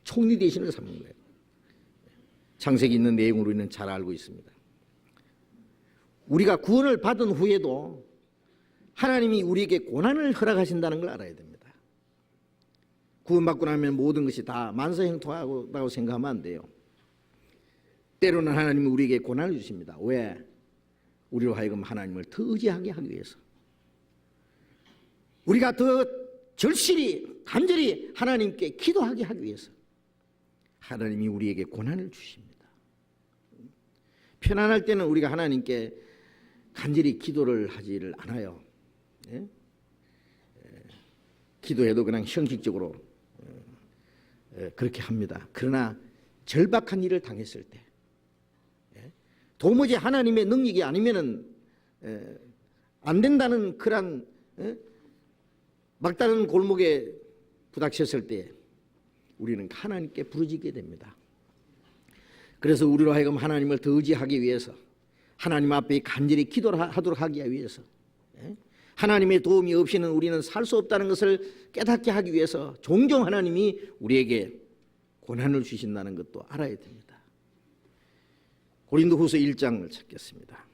총리 대신을 삼는 거예요. 창세기 있는 내용으로 우리는 잘 알고 있습니다. 우리가 구원을 받은 후에도 하나님이 우리에게 고난을 허락하신다는 걸 알아야 됩니다. 구원받고 나면 모든 것이 다 만사형통하다고 생각하면 안 돼요. 때로는 하나님이 우리에게 고난을 주십니다. 왜? 우리로 하여금 하나님을 더 의지하게 하기 위해서. 우리가 더 절실히 간절히 하나님께 기도하게 하기 위해서 하나님이 우리에게 고난을 주십니다. 편안할 때는 우리가 하나님께 간절히 기도를 하지를 않아요. 예? 기도해도 그냥 형식적으로 그렇게 합니다. 그러나 절박한 일을 당했을 때, 도무지 하나님의 능력이 아니면은 안 된다는 그런 막다른 골목에 부닥쳤을 때 우리는 하나님께 부르짖게 됩니다. 그래서 우리로 하여금 하나님을 더 의지하기 위해서, 하나님 앞에 간절히 기도를 하도록 하기 위해서, 하나님의 도움이 없이는 우리는 살 수 없다는 것을 깨닫게 하기 위해서 종종 하나님이 우리에게 고난을 주신다는 것도 알아야 됩니다. 고린도후서 1장을 찾겠습니다.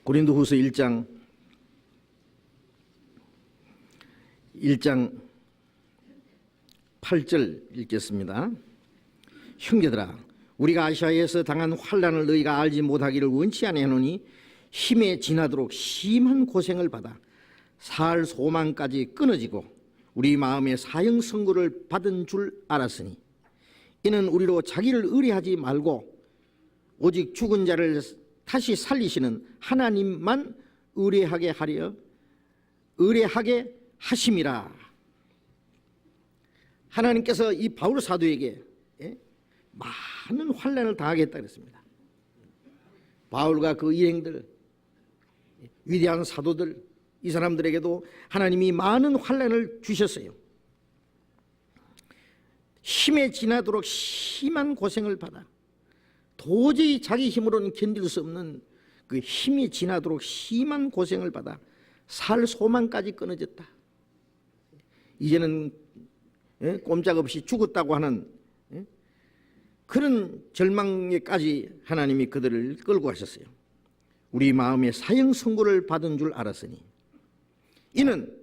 고린도후서 1장 8절 읽겠습니다. 형제들아, 우리가 아시아에서 당한 환난을 너희가 알지 못하기를 원치 아니하노니 힘에 지나도록 심한 고생을 받아 살 소망까지 끊어지고 우리 마음에 사형 선고를 받은 줄 알았으니 이는 우리로 자기를 의뢰하지 말고 오직 죽은 자를 다시 살리시는 하나님만 의뢰하게 하심이라. 하나님께서 이 바울 사도에게 많은 환난을 당하겠다 그랬습니다. 바울과 그 일행들, 위대한 사도들, 이 사람들에게도 하나님이 많은 환난을 주셨어요. 힘에 지나도록 심한 고생을 받아 도저히 자기 힘으로는 견딜 수 없는 그 힘이 지나도록 심한 고생을 받아 살 소망까지 끊어졌다. 이제는 꼼짝없이 죽었다고 하는 그런 절망에까지 하나님이 그들을 끌고 가셨어요. 우리 마음에 사형 선고를 받은 줄 알았으니 이는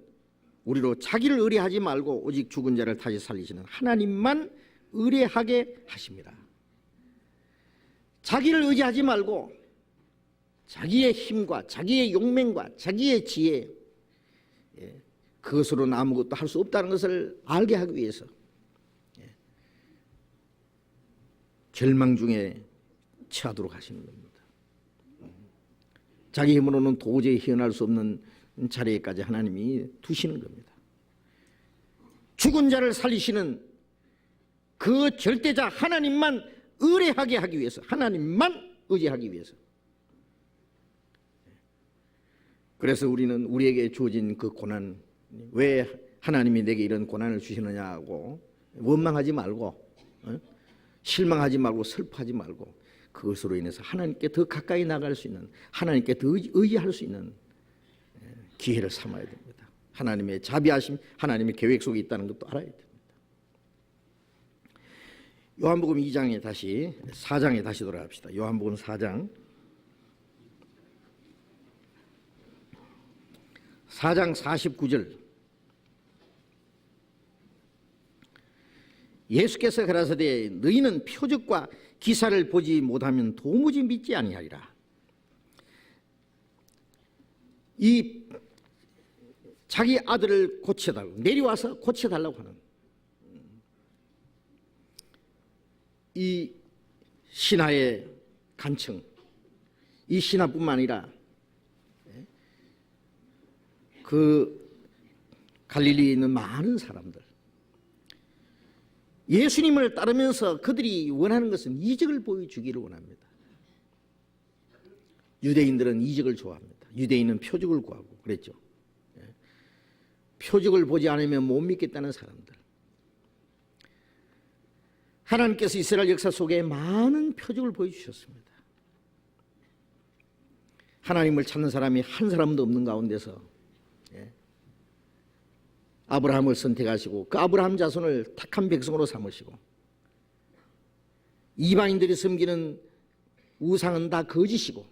우리로 자기를 의뢰하지 말고 오직 죽은 자를 다시 살리시는 하나님만 의뢰하게 하십니다. 자기를 의지하지 말고 자기의 힘과 자기의 용맹과 자기의 지혜, 그것으로는 아무것도 할 수 없다는 것을 알게 하기 위해서 절망 중에 처하도록 하시는 겁니다. 자기 힘으로는 도저히 헤어날 수 없는 자리에까지 하나님이 두시는 겁니다. 죽은 자를 살리시는 그 절대자 하나님만 의뢰하게 하기 위해서, 하나님만 의지하기 위해서. 그래서 우리는 우리에게 주어진 그 고난, 왜 하나님이 내게 이런 고난을 주시느냐고 원망하지 말고, 실망하지 말고, 슬퍼하지 말고, 그것으로 인해서 하나님께 더 가까이 나갈 수 있는, 하나님께 더 의지할 수 있는 기회를 삼아야 됩니다. 하나님의 자비하심, 하나님의 계획 속에 있다는 것도 알아야 됩니다. 요한복음 2장에 다시 4장에 다시 돌아갑시다. 요한복음 4장 49절. 예수께서 가라사대 너희는 표적과 기사를 보지 못하면 도무지 믿지 아니하리라. 이 자기 아들을 고쳐달라고, 내려와서 고쳐달라고 하는 이 신하의 간청, 이 신하뿐만 아니라 그 갈릴리에 있는 많은 사람들, 예수님을 따르면서 그들이 원하는 것은 이적을 보여주기를 원합니다. 유대인들은 이적을 좋아합니다. 유대인은 표적을 구하고 그랬죠. 표적을 보지 않으면 못 믿겠다는 사람들. 하나님께서 이스라엘 역사 속에 많은 표적을 보여주셨습니다. 하나님을 찾는 사람이 한 사람도 없는 가운데서 아브라함을 선택하시고 그 아브라함 자손을 택한 백성으로 삼으시고 이방인들이 섬기는 우상은 다 거짓이고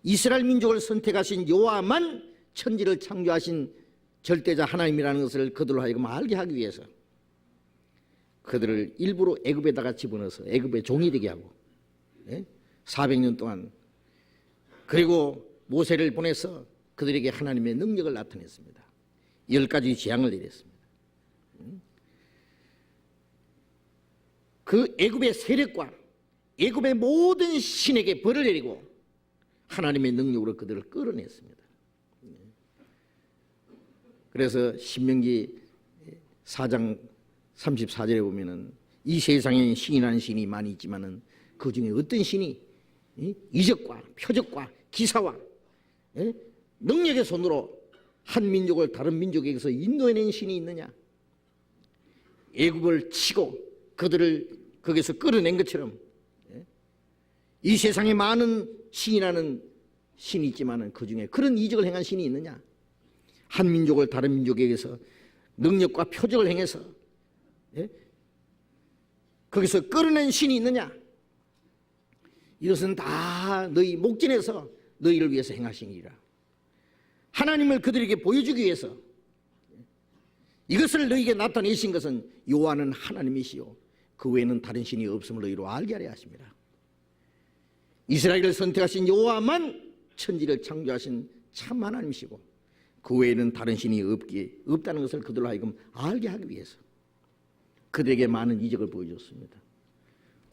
이스라엘 민족을 선택하신 여호와만 천지를 창조하신 절대자 하나님이라는 것을 그들로 하여금 알게 하기 위해서 그들을 일부러 애굽에다가 집어넣어서 애굽의 종이 되게 하고 400년 동안, 그리고 모세를 보내서 그들에게 하나님의 능력을 나타냈습니다. 10가지 재앙을 내렸습니다. 그 애굽의 세력과 애굽의 모든 신에게 벌을 내리고 하나님의 능력으로 그들을 끌어냈습니다. 그래서 신명기 4장 34절에 보면은 이 세상에 신이라는 신이 많이 있지만은 그 중에 어떤 신이 이적과 표적과 기사와 능력의 손으로 한 민족을 다른 민족에게서 인도해낸 신이 있느냐? 애굽을 치고 그들을 거기서 끌어낸 것처럼 이 세상에 많은 신이라는 신이 있지만은 그 중에 그런 이적을 행한 신이 있느냐? 한 민족을 다른 민족에게서 능력과 표적을 행해서 거기서 끌어낸 신이 있느냐? 이것은 다 너희 목전에서 너희를 위해서 행하신 일이라. 하나님을 그들에게 보여주기 위해서 이것을 너희에게 나타내신 것은 여호와는 하나님이시요 그 외에는 다른 신이 없음을 너희로 알게 하려 하십니다. 이스라엘을 선택하신 여호와만 천지를 창조하신 참 하나님이시고 그 외에는 다른 신이 없다는 것을 그들로 하여금 알게 하기 위해서 그들에게 많은 이적을 보여줬습니다.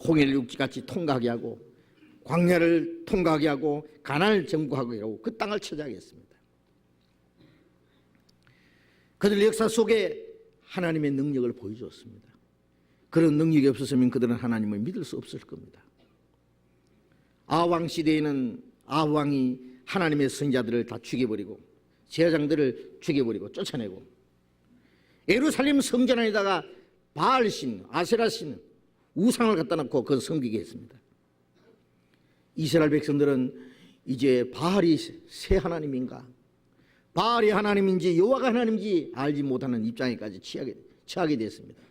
홍해를 육지같이 통과하게 하고 광야를 통과하게 하고 가나안을 정복하게 하고 그 땅을 차지하게 했습니다. 그들 역사 속에 하나님의 능력을 보여주었습니다. 그런 능력이 없었으면 그들은 하나님을 믿을 수 없을 겁니다. 아왕 시대에는 아왕이 하나님의 선지자들을 다 죽여버리고 제사장들을 죽여버리고 쫓아내고 예루살렘 성전 안에다가 바알신, 아세라신 우상을 갖다 놓고 그걸 섬기게 했습니다. 이스라엘 백성들은 이제 바알이 새 하나님인가, 바알이 하나님인지 여호와가 하나님인지 알지 못하는 입장에까지 처하게 됐습니다.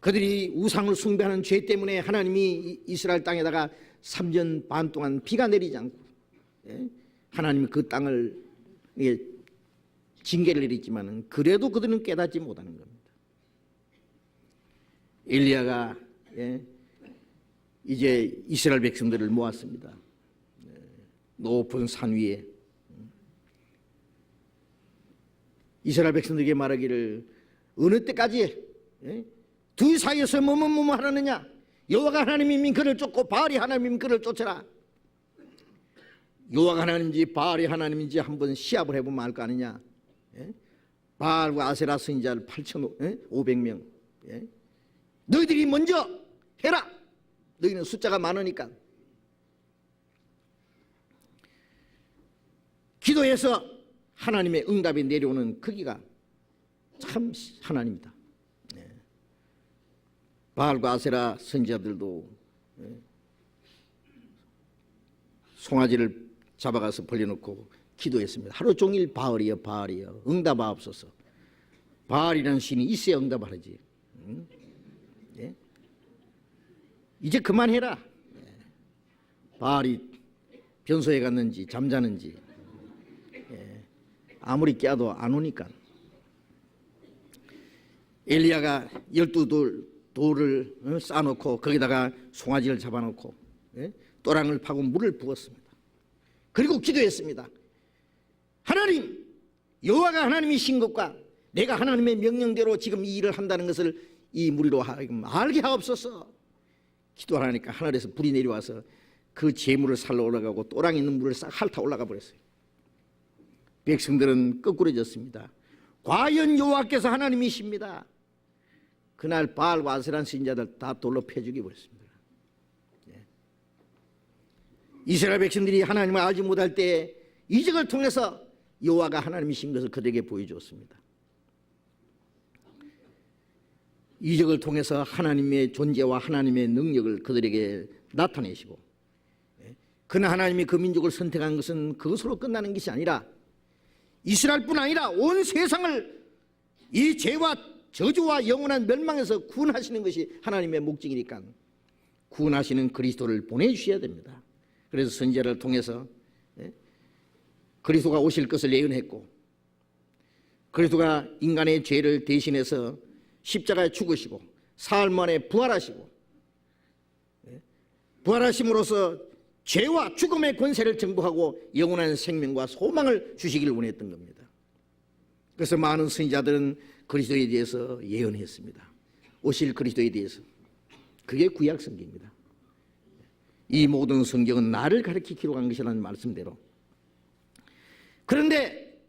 그들이 우상을 숭배하는 죄 때문에 하나님이 이스라엘 땅에다가 3년 반 동안 비가 내리지 않고 하나님이 그 땅을 징계를 내렸지만 그래도 그들은 깨닫지 못하는 겁니다. 엘리야가 이제 이스라엘 백성들을 모았습니다. 높은 산 위에 이스라엘 백성들에게 말하기를 어느 때까지 둘 사이에서 뭐뭐 하느냐? 여호와가 하나님이면 그를 쫓고 바알이 하나님이면 그를 쫓아라. 여호와가 하나님인지 바알이 하나님인지 한번 시합을 해보면 알 거 아니냐? 바알과 아세라 선지자를 8,500명. 너희들이 먼저 해라. 너희는 숫자가 많으니까. 기도해서 하나님의 응답이 내려오는 크기가 참 하나님이다. 바알과 아세라 선지자들도 송아지를 잡아가서 벌려놓고 기도했습니다. 하루 종일 바알이여 바알이여 응답하옵소서. 바알이라는 신이 있어야 응답을 하지. 이제 그만해라. 바알이 변소에 갔는지 잠자는지 아무리 깨도 안 오니까. 엘리야가 12돌을 쌓아놓고 거기다가 송아지를 잡아놓고 또랑을 파고 물을 부었습니다. 그리고 기도했습니다. 하나님, 여호와가 하나님이신 것과 내가 하나님의 명령대로 지금 이 일을 한다는 것을 이 무리로 하여금 알게 하옵소서. 기도하니까 하늘에서 불이 내려와서 그 재물을 살러 올라가고 또랑 있는 물을 싹 핥아 올라가 버렸어요. 백성들은 거꾸러졌습니다. 과연 여호와께서 하나님이십니다. 그날 바알과 아세라 선지자들 다 돌로 패 죽여버렸습니다. 이스라엘 백성들이 하나님을 알지 못할 때 이적을 통해서 여호와가 하나님이신 것을 그들에게 보여주었습니다. 이적을 통해서 하나님의 존재와 하나님의 능력을 그들에게 나타내시고, 그러나 하나님이 그 민족을 선택한 것은 그것으로 끝나는 것이 아니라 이스라엘뿐 아니라 온 세상을 이 죄와 저주와 영원한 멸망에서 구원하시는 것이 하나님의 목적이니까 구원하시는 그리스도를 보내주셔야 됩니다. 그래서 선지자를 통해서 그리스도가 오실 것을 예언했고, 그리스도가 인간의 죄를 대신해서 십자가에 죽으시고 사흘 만에 부활하시고 부활하심으로써 죄와 죽음의 권세를 정복하고 영원한 생명과 소망을 주시기를 원했던 겁니다. 그래서 많은 선지자들은 그리스도에 대해서 예언했습니다. 오실 그리스도에 대해서. 그게 구약 성경입니다. 이 모든 성경은 나를 가리키기로 한 것이라는 말씀대로. 그런데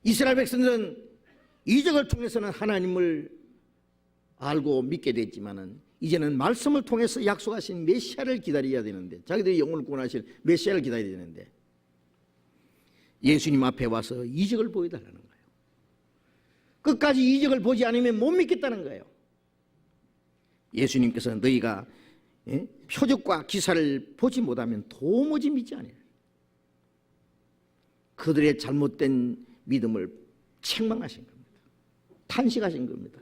이스라엘 백성들은 이적을 통해서는 하나님을 알고 믿게 됐지만은 이제는 말씀을 통해서 약속하신 메시아를 기다려야 되는데, 자기들이 영혼을 구원하실 메시아를 기다려야 되는데 예수님 앞에 와서 이적을 보여달라는 거예요. 끝까지 이적을 보지 않으면 못 믿겠다는 거예요. 예수님께서 너희가 표적과 기사를 보지 못하면 도무지 믿지 않아요. 그들의 잘못된 믿음을 책망하신 겁니다. 탄식하신 겁니다.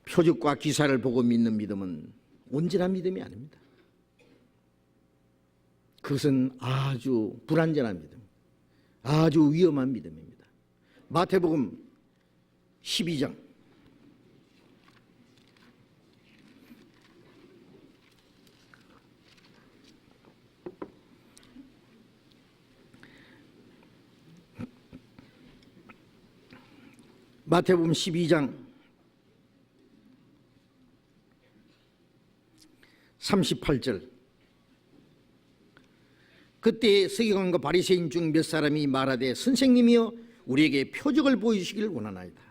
표적과 기사를 보고 믿는 믿음은 온전한 믿음이 아닙니다. 그것은 아주 불완전한 믿음, 아주 위험한 믿음입니다. 마태복음 12장 마태복음 12장 38절. 그때 서기관과 바리새인 중 몇 사람이 말하되 선생님이여 우리에게 표적을 보여주시기를 원하나이다.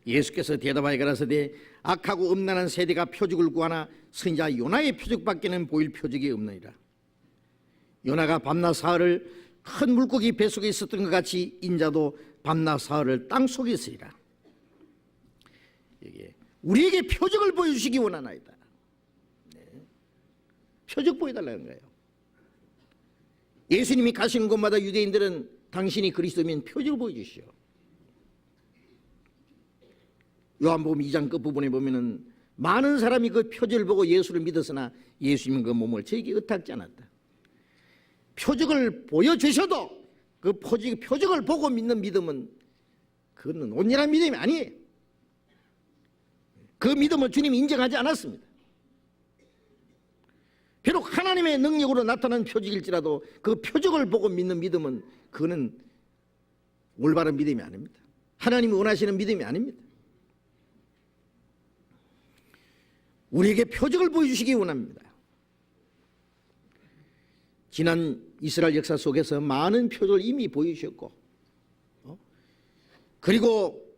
예수께서 대답하여 가라사대 악하고 음란한 세대가 표적을 구하나 선지자 요나의 표적밖에는 보일 표적이 없느니라. 요나가 밤낮 사흘을 큰 물고기 뱃속에 있었던 것 같이 인자도 밤낮 사흘을 땅속에 있으리라. 우리에게 표적을 보여주시기 원하나이다. 표적 보여달라는 거예요. 예수님이 가시는 곳마다 유대인들은 당신이 그리스도면 표적을 보여주시오. 요한복음 2장 끝부분에 보면은 많은 사람이 그 표적을 보고 예수를 믿었으나 예수님은 그 몸을 저에게 의탁지 않았다. 표적을 보여주셔도 그 표적을 보고 믿는 믿음은 그건 온전한 믿음이 아니에요. 그 믿음을 주님이 인정하지 않았습니다. 비록 하나님의 능력으로 나타난 표적일지라도 그 표적을 보고 믿는 믿음은 그거는 올바른 믿음이 아닙니다. 하나님이 원하시는 믿음이 아닙니다. 우리에게 표적을 보여주시기 원합니다. 지난 이스라엘 역사 속에서 많은 표적을 이미 보여주셨고 그리고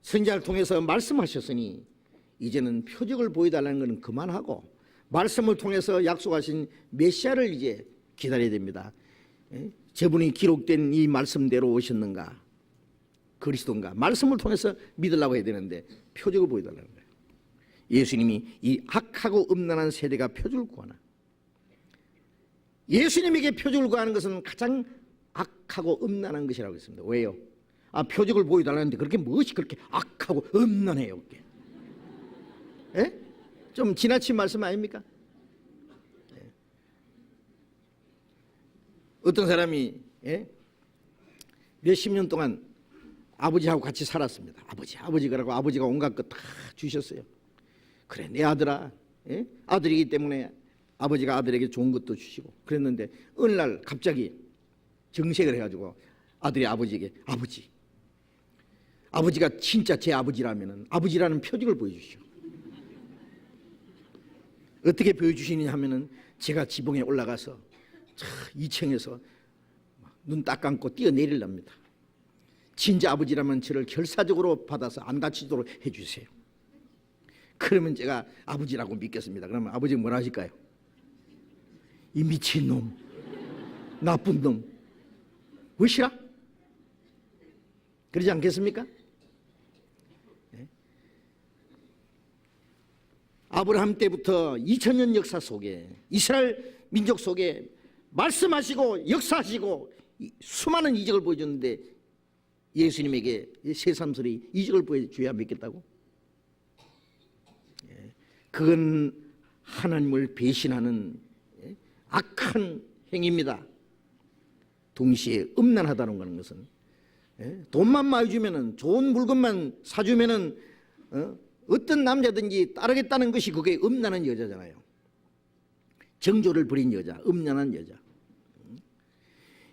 선지자를 통해서 말씀하셨으니 이제는 표적을 보여달라는 것은 그만하고 말씀을 통해서 약속하신 메시아를 이제 기다려야 됩니다. 저분이 기록된 이 말씀대로 오셨는가, 그리스도인가, 말씀을 통해서 믿으려고 해야 되는데 표적을 보여달라는 거예요. 예수님이 이 악하고 음란한 세대가 표적을 구하나, 예수님에게 표적을 구하는 것은 가장 악하고 음란한 것이라고 했습니다. 왜요? 표적을 보여달라는데 그렇게 무엇이 그렇게 악하고 음란해요? 예? 좀 지나친 말씀 아닙니까? 어떤 사람이 몇십 년 동안 아버지하고 같이 살았습니다. 아버지 그러고 아버지가 온갖 것 다 주셨어요. 그래 내 아들아, 아들이기 때문에 아버지가 아들에게 좋은 것도 주시고 그랬는데 어느 날 갑자기 정색을 해가지고 아들이 아버지에게 아버지가 진짜 제 아버지라면은 아버지라는 표적을 보여주시오. 어떻게 보여주시느냐 하면은 제가 지붕에 올라가서 2층에서 눈 딱 감고 뛰어내리랍니다. 진짜 아버지라면 저를 결사적으로 받아서 안 다치도록 해주세요. 그러면 제가 아버지라고 믿겠습니다. 그러면 아버지가 뭐라 하실까요? 이 미친놈, 나쁜 놈, 왜 싫어? 그러지 않겠습니까? 아브라함 때부터 2000년 역사 속에 이스라엘 민족 속에 말씀하시고 역사하시고 수많은 이적을 보여줬는데 예수님에게 새삼스레 이적을 보여줘야 믿겠다고? 그건 하나님을 배신하는 악한 행위입니다. 동시에 음란하다는 것은, 돈만 많이 주면은, 좋은 물건만 사주면은 어떤 남자든지 따르겠다는 것이 그게 음란한 여자잖아요. 정조를 부린 여자, 음란한 여자.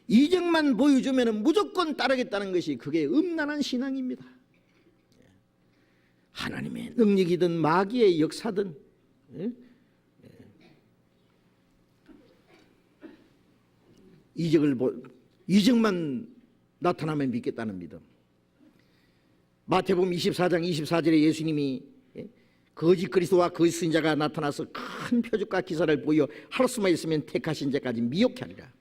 이적만 보여주면은 무조건 따르겠다는 것이 그게 음란한 신앙입니다. 하나님의 능력이든 마귀의 역사든, 이적만 나타나면 믿겠다는 믿음. 마태복음 24장 24절에 예수님이 거짓 그리스도와 거짓 선지자가 나타나서 큰 표적과 기사를 보여 할 수만 있으면 택하신 자까지 미혹케 하리라.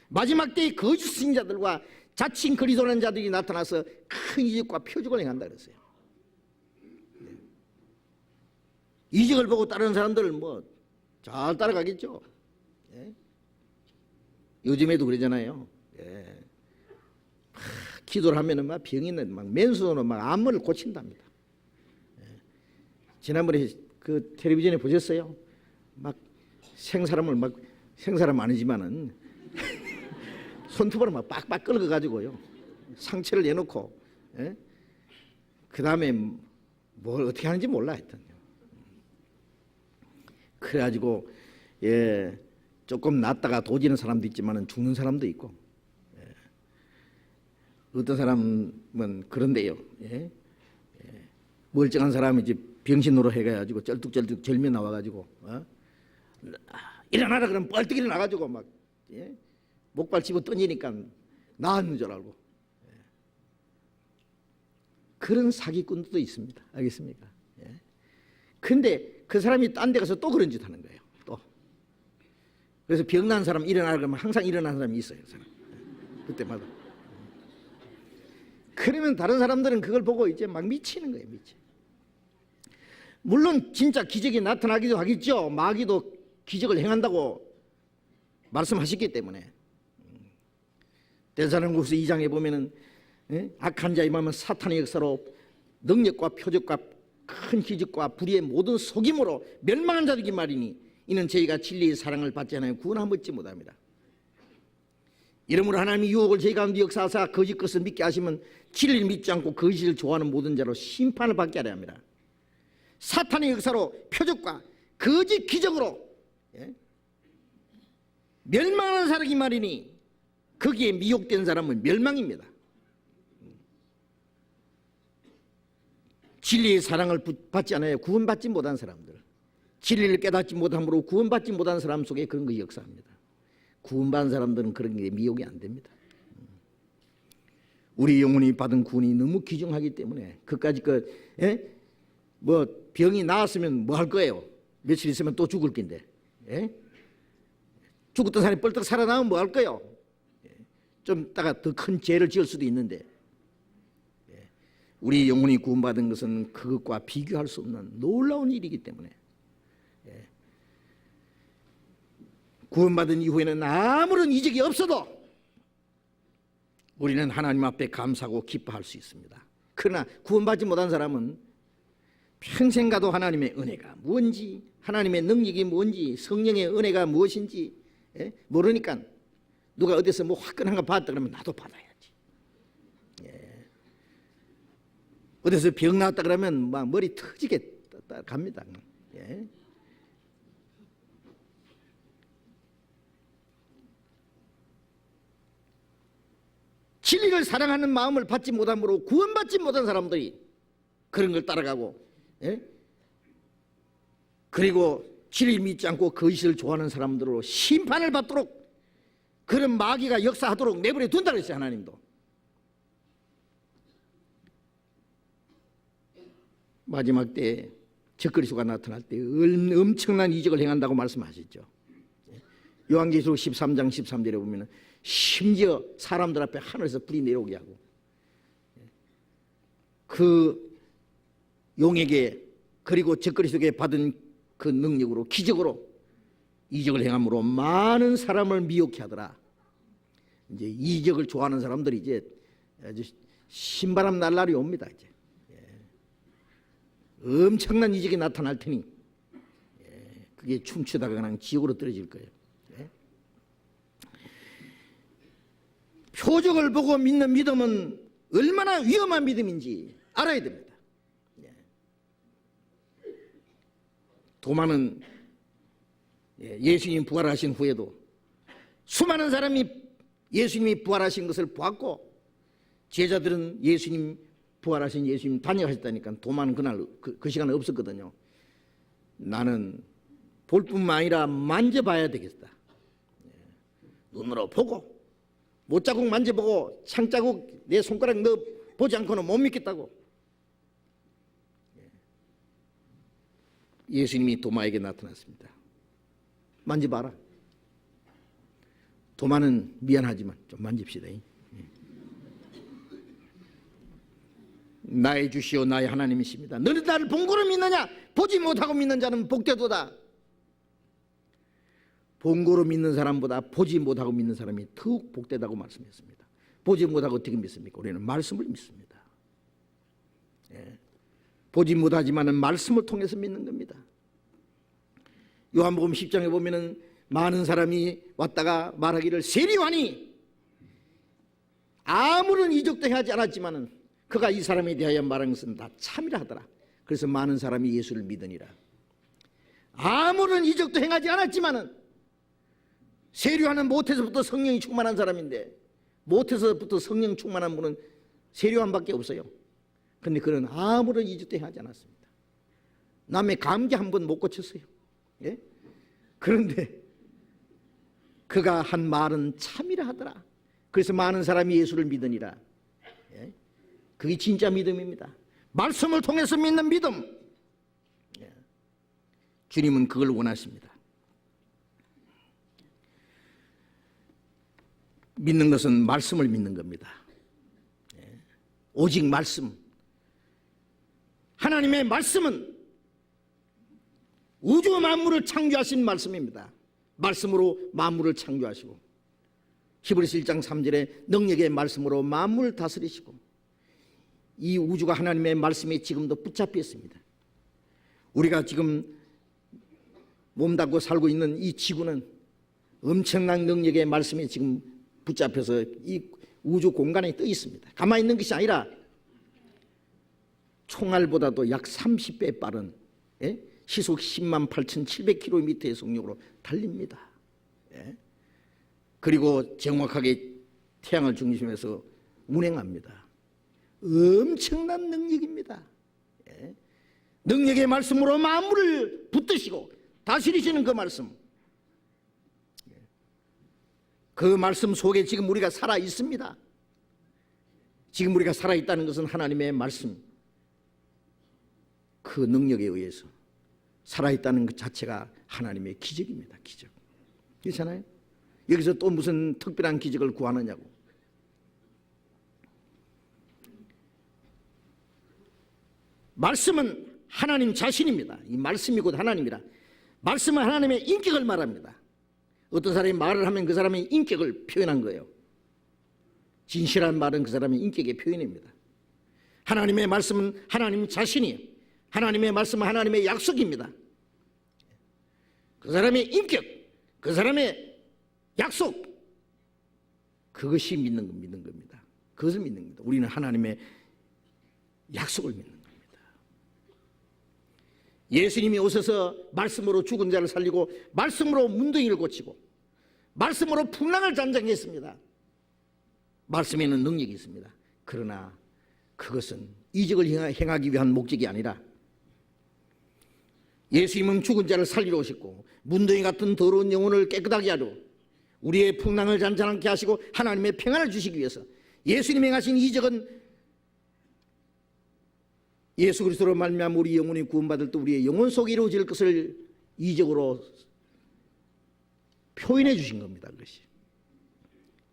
마지막 때에 거짓 선지자들과 자칭 그리스도라는 자들이 나타나서 큰 이적과 표적을 행한다 그랬어요. 이적을 보고 따르는 사람들은 뭐 잘 따라가겠죠. 요즘에도 그러잖아요. 기도를 하면은 막 병이 있는 막 맨손으로 막 암을 고친답니다. 지난번에 그 텔레비전에 보셨어요? 막 생사람 아니지만은 손톱으로 막 빡빡 긁어 가지고요 상처를 내놓고, 그 다음에 뭘 어떻게 하는지 몰라 했더니요. 그래가지고 조금 낫다가 도지는 사람도 있지만은 죽는 사람도 있고, 어떤 사람은 그런데요. 멀쩡한 사람이 이제 병신으로 해가지고 쩔뚝쩔뚝 절며 나와가지고 일어나라 그러면 뻘떡 일어나가지고 막 목발 집어 던지니까 나았는 줄 알고, 그런 사기꾼도 있습니다. 알겠습니까? 근데 그 사람이 딴 데 가서 또 그런 짓 하는 거예요. 또. 그래서 병난 사람 일어나라 그러면 항상 일어나는 사람이 있어요. 그 사람. 그때마다. 그러면 다른 사람들은 그걸 보고 이제 막 미치는 거예요. 미치. 물론 진짜 기적이 나타나기도 하겠죠. 마귀도 기적을 행한다고 말씀하셨기 때문에. 데살로니가후서 2장에 보면은 악한 자의 마음은 사탄의 역사로 능력과 표적과 큰 기적과 불의의 모든 속임으로 멸망한 자들이 말이니 이는 저희가 진리의 사랑을 받지 않아요 구원함 얻지 못합니다. 이러므로 하나님이 유혹을 저희 가운데 역사하사 거짓 것을 믿게 하시면 진리를 믿지 않고 거짓을 좋아하는 모든 자로 심판을 받게 하려 합니다. 사탄의 역사로 표적과 거짓 기적으로 멸망하는 사람이 말이니 거기에 미혹된 사람은 멸망입니다. 진리의 사랑을 받지 않아야 구원받지 못한 사람들, 진리를 깨닫지 못함으로 구원받지 못한 사람 속에 그런 것이 역사합니다. 구원받은 사람들은 그런 게 미혹이 안 됩니다. 우리 영혼이 받은 구원이 너무 귀중하기 때문에 그까짓 뭐 병이 나았으면 뭐 할 거예요? 며칠 있으면 또 죽을 낀데, 죽었던 사람이 벌떡 살아나면 뭐 할 거예요? 좀 이따가 더 큰 죄를 지을 수도 있는데, 우리 영혼이 구원받은 것은 그것과 비교할 수 없는 놀라운 일이기 때문에, 구원받은 이후에는 아무런 이적이 없어도 우리는 하나님 앞에 감사하고 기뻐할 수 있습니다. 그러나 구원받지 못한 사람은 평생 가도 하나님의 은혜가 뭔지, 하나님의 능력이 뭔지, 성령의 은혜가 무엇인지 모르니까 누가 어디서 뭐 화끈한 거 받았다 그러면 나도 받아야지. 어디서 병 나왔다 그러면 막 머리 터지게 갑니다. 진리를 사랑하는 마음을 받지 못함으로 구원받지 못한 사람들이 그런 걸 따라가고, 그리고 진리를 믿지 않고 거짓을 좋아하는 사람들로 심판을 받도록 그런 마귀가 역사하도록 내버려 둔다 그랬어요. 하나님도. 마지막 때에 적그리스도가 나타날 때 엄청난 이적을 행한다고 말씀하셨죠. 요한계시록 13장 13절에 보면 심지어 사람들 앞에 하늘에서 불이 내려오게 하고, 그 용에게 그리고 적그리스도에게 받은 그 능력으로 기적으로 이적을 행함으로 많은 사람을 미혹케 하더라. 이제 이적을 좋아하는 사람들이 이제 아주 신바람 날 날이 옵니다. 이제 엄청난 이적이 나타날 테니 그게 춤추다가 그냥 지옥으로 떨어질 거예요. 표적을 보고 믿는 믿음은 얼마나 위험한 믿음인지 알아야 됩니다. 도마는 예수님 부활하신 후에도 수많은 사람이 예수님이 부활하신 것을 보았고, 제자들은 예수님 부활하신 예수님 단역하셨다니까 도마는 그날 그 시간에 없었거든요. 나는 볼 뿐만 아니라 만져봐야 되겠다. 눈으로 보고 못자국 만져보고 창자국 내 손가락 넣어 보지 않고는 못 믿겠다고. 예수님이 도마에게 나타났습니다. 만져봐라. 도마는 미안하지만 좀 만집시다. 나의 주시오 나의 하나님이십니다. 너는 나를 본고로 믿느냐? 보지 못하고 믿는 자는 복되도다. 본고로 믿는 사람보다 보지 못하고 믿는 사람이 더욱 복되다고 말씀했습니다. 보지 못하고 어떻게 믿습니까? 우리는 말씀을 믿습니다. 보지 못하지만은 말씀을 통해서 믿는 겁니다. 요한복음 10장에 보면은 많은 사람이 왔다가 말하기를 세리와니 아무런 이적도 하지 않았지만은 그가 이 사람에 대하여 말한 것은 다 참이라 하더라. 그래서 많은 사람이 예수를 믿으니라. 아무런 이적도 행하지 않았지만은 세리와는 못에서부터 성령이 충만한 사람인데, 못에서부터 성령 충만한 분은 세리와밖에 없어요. 그런데 그는 아무런 이적도 행하지 않았습니다. 남의 감기 한 번 못 고쳤어요. 예? 그런데 그가 한 말은 참이라 하더라. 그래서 많은 사람이 예수를 믿으니라. 예? 그게 진짜 믿음입니다. 말씀을 통해서 믿는 믿음. 예. 주님은 그걸 원하십니다. 믿는 것은 말씀을 믿는 겁니다. 예. 오직 말씀. 하나님의 말씀은 우주 만물을 창조하신 말씀입니다. 말씀으로 만물을 창조하시고, 히브리서 1장 3절에 능력의 말씀으로 만물을 다스리시고, 이 우주가 하나님의 말씀에 지금도 붙잡혀 있습니다. 우리가 지금 몸담고 살고 있는 이 지구는 엄청난 능력의 말씀에 지금 붙잡혀서 이 우주 공간에 떠 있습니다. 가만히 있는 것이 아니라 총알보다도 약 30배 빠른 시속 10만 8,700km의 속력으로 달립니다. 그리고 정확하게 태양을 중심에서 운행합니다. 엄청난 능력입니다. 능력의 말씀으로 만물을 붙드시고 다스리시는 그 말씀. 그 말씀 속에 지금 우리가 살아 있습니다. 지금 우리가 살아 있다는 것은 하나님의 말씀, 그 능력에 의해서 살아 있다는 것 자체가 하나님의 기적입니다. 기적. 그렇잖아요? 여기서 또 무슨 특별한 기적을 구하느냐고. 말씀은 하나님 자신입니다. 이 말씀이 곧 하나님이라. 말씀은 하나님의 인격을 말합니다. 어떤 사람이 말을 하면 그 사람의 인격을 표현한 거예요. 진실한 말은 그 사람의 인격의 표현입니다. 하나님의 말씀은 하나님 자신이에요. 하나님의 말씀은 하나님의 약속입니다. 그 사람의 인격, 그 사람의 약속, 그것이 믿는 겁니다. 그것을 믿는 겁니다. 우리는 하나님의 약속을 믿는 겁니다. 예수님이 오셔서 말씀으로 죽은 자를 살리고, 말씀으로 문둥이를 고치고, 말씀으로 풍랑을 잠잠했습니다. 말씀에는 능력이 있습니다. 그러나 그것은 이적을 행하기 위한 목적이 아니라, 예수님은 죽은 자를 살리러 오셨고, 문둥이 같은 더러운 영혼을 깨끗하게 하려 우리의 풍랑을 잔잔하게 하시고 하나님의 평안을 주시기 위해서, 예수님이 행하신 이적은 예수 그리스도로 말미암아 우리 영혼이 구원받을 때 우리의 영혼 속에 이루어질 것을 이적으로 표현해 주신 겁니다. 그것이.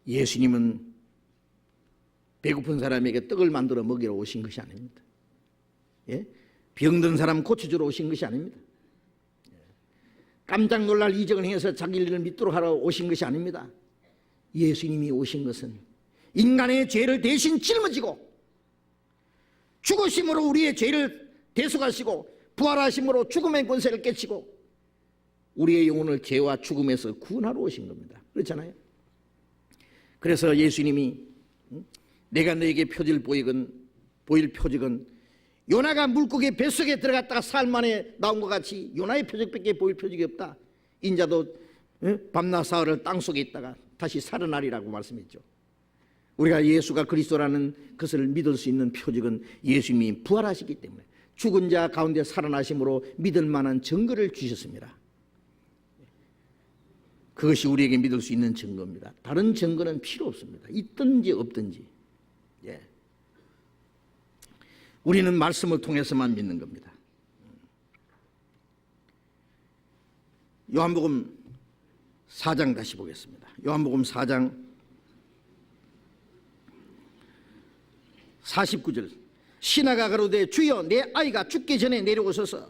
예수님은 배고픈 사람에게 떡을 만들어 먹이러 오신 것이 아닙니다. 예? 병든 사람 고쳐주러 오신 것이 아닙니다. 깜짝 놀랄 이적을 행해서 자기 일을 믿도록 하러 오신 것이 아닙니다. 예수님이 오신 것은 인간의 죄를 대신 짊어지고 죽으심으로 우리의 죄를 대속하시고, 부활하심으로 죽음의 권세를 깨치고 우리의 영혼을 죄와 죽음에서 구원하러 오신 겁니다. 그렇잖아요. 그래서 예수님이 내가 너에게 보일 표적은 요나가 물고기 뱃속에 들어갔다가 사흘 만에 나온 것 같이 요나의 표적밖에 보일 표적이 없다. 인자도 밤낮 사흘을 땅속에 있다가 다시 살아나리라고 말씀했죠. 우리가 예수가 그리스도라는 것을 믿을 수 있는 표적은 예수님이 부활하시기 때문에 죽은 자 가운데 살아나심으로 믿을 만한 증거를 주셨습니다. 그것이 우리에게 믿을 수 있는 증거입니다. 다른 증거는 필요 없습니다. 있든지 없든지. 예. 우리는 말씀을 통해서만 믿는 겁니다. 요한복음 4장 다시 보겠습니다. 요한복음 4장 49절. 신하가 가로되 주여 내 아이가 죽기 전에 내려오소서.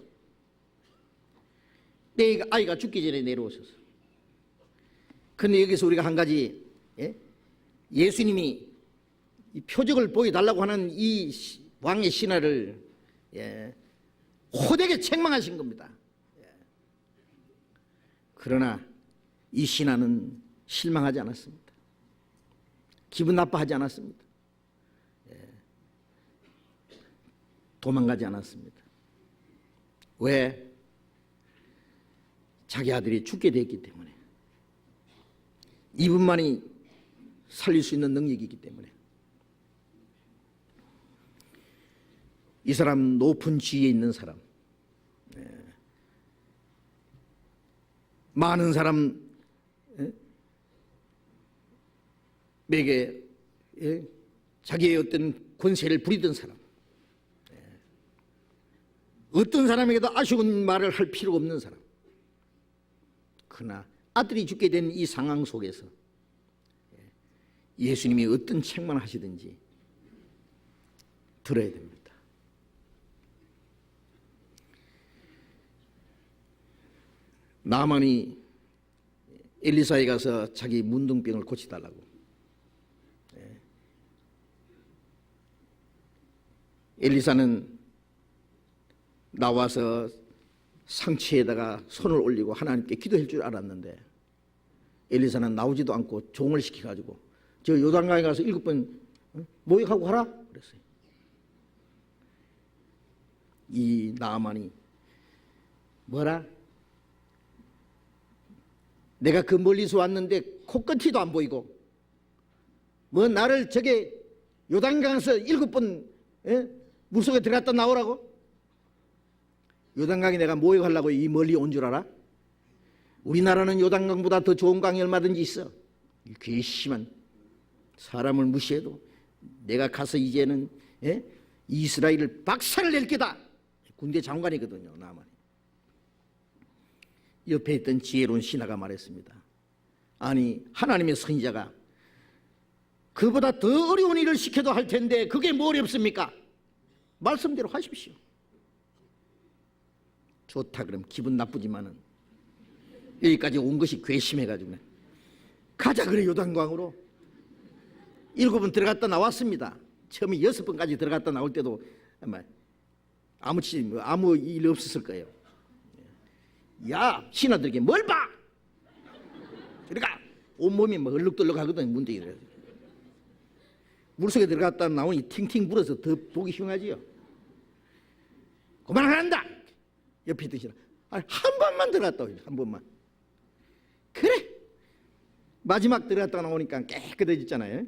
내 아이가 죽기 전에 내려오소서. 그런데 여기서 우리가 한 가지, 예수님이 이 표적을 보여달라고 하는 이 왕의 신하를 호되게 책망하신 겁니다. 그러나 이 신하는 실망하지 않았습니다. 기분 나빠하지 않았습니다. 도망가지 않았습니다. 왜? 자기 아들이 죽게 됐기 때문에. 이분만이 살릴 수 있는 능력이 있기 때문에. 이 사람 높은 지위에 있는 사람, 많은 사람에게 자기의 어떤 권세를 부리던 사람, 어떤 사람에게도 아쉬운 말을 할 필요가 없는 사람. 그러나 아들이 죽게 된 이 상황 속에서 예수님이 어떤 책망을 하시든지 들어야 됩니다. 나만이 엘리사에 가서 자기 문둥병을 고치달라고. 엘리사는 나와서 상처에다가 손을 올리고 하나님께 기도할 줄 알았는데 엘리사는 나오지도 않고 종을 시켜가지고 저 요단강에 가서 7번 모욕하고 하라 그랬어요. 이 나아만이 뭐라? 내가 그 멀리서 왔는데 코끝이도 안 보이고 뭐 나를 저게 요단강에서 7번 물속에 들어갔다 나오라고? 요단강에 내가 모욕하려고 이 멀리 온 줄 알아? 우리나라는 요단강보다 더 좋은 강이 얼마든지 있어. 이 괘씸한 사람을 무시해도 내가 가서 이제는 이스라엘을 박살을 낼 게다. 군대 장관이거든요. 나만이. 옆에 있던 지혜로운 신하가 말했습니다. 아니 하나님의 선지자가 그보다 더 어려운 일을 시켜도 할 텐데 그게 뭘 없습니까? 말씀대로 하십시오. 좋다 그럼 기분 나쁘지만은 여기까지 온 것이 괘씸해가지고 가자 그래. 요단강으로 7번 들어갔다 나왔습니다. 처음에 6번까지 들어갔다 나올 때도 아마 아무 일 없었을 거예요. 야 신하들에게 뭘 봐? 그러니까 온몸이 막 얼룩덜룩하거든. 문대기를 물속에 들어갔다 나오니 팅팅 불어서 더 보기 흉하지요. 그만한다. 옆에 있던 신하 한 번만 들어갔다 오죠. 한 번만. 그래 마지막 들어갔다 나오니까 깨끗해졌잖아요.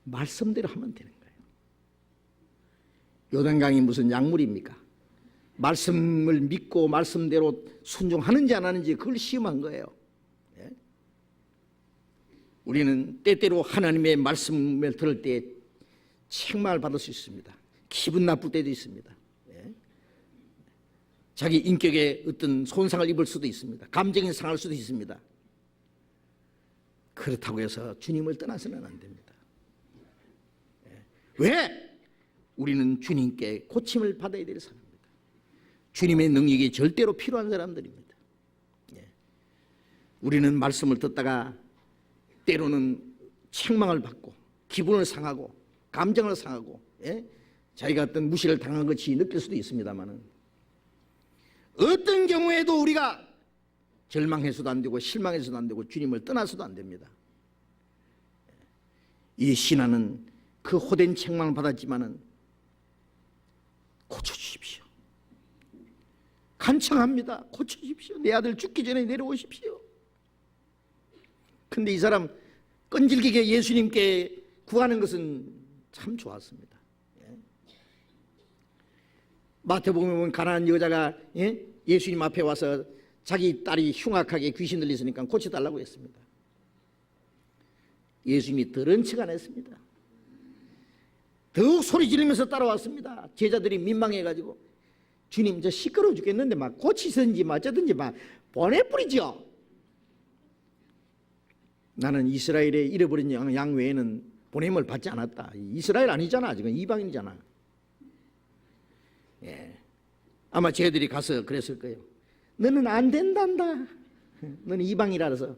말씀대로 하면 되는 거예요. 요단강이 무슨 약물입니까? 말씀을 믿고 말씀대로 순종하는지 안 하는지 그걸 시험한 거예요. 우리는 때때로 하나님의 말씀을 들을 때 책망을 받을 수 있습니다. 기분 나쁠 때도 있습니다. 자기 인격에 어떤 손상을 입을 수도 있습니다. 감정이 상할 수도 있습니다. 그렇다고 해서 주님을 떠나서는 안 됩니다. 왜? 우리는 주님께 고침을 받아야 될 사람입니다. 주님의 능력이 절대로 필요한 사람들입니다. 우리는 말씀을 듣다가 때로는 책망을 받고 기분을 상하고 감정을 상하고 자기가 어떤 무시를 당한 것이 느낄 수도 있습니다만은 어떤 경우에도 우리가 절망해서도 안 되고 실망해서도 안 되고 주님을 떠나서도 안 됩니다. 이 신하는 그 호된 책망을 받았지만은 고쳐주십시오. 간청합니다. 고쳐주십시오. 내 아들 죽기 전에 내려오십시오. 근데 이 사람 끈질기게 예수님께 구하는 것은 참 좋았습니다. 마태복음에 보면 가난한 여자가 예수님 앞에 와서 자기 딸이 흉악하게 귀신 들렸으니까 고쳐달라고 했습니다. 예수님이 더러운 척 안 했습니다. 더욱 소리 지르면서 따라왔습니다. 제자들이 민망해가지고 주님 저 시끄러워 죽겠는데 막 고치든지 어쩌든지 막 보내버리죠. 나는 이스라엘에 잃어버린 양 외에는 보냄을 받지 않았다. 이스라엘 아니잖아. 지금 이방인이잖아. 예. 아마 쟤들이 가서 그랬을 거예요. 너는 안 된단다. 너는 이방이라서.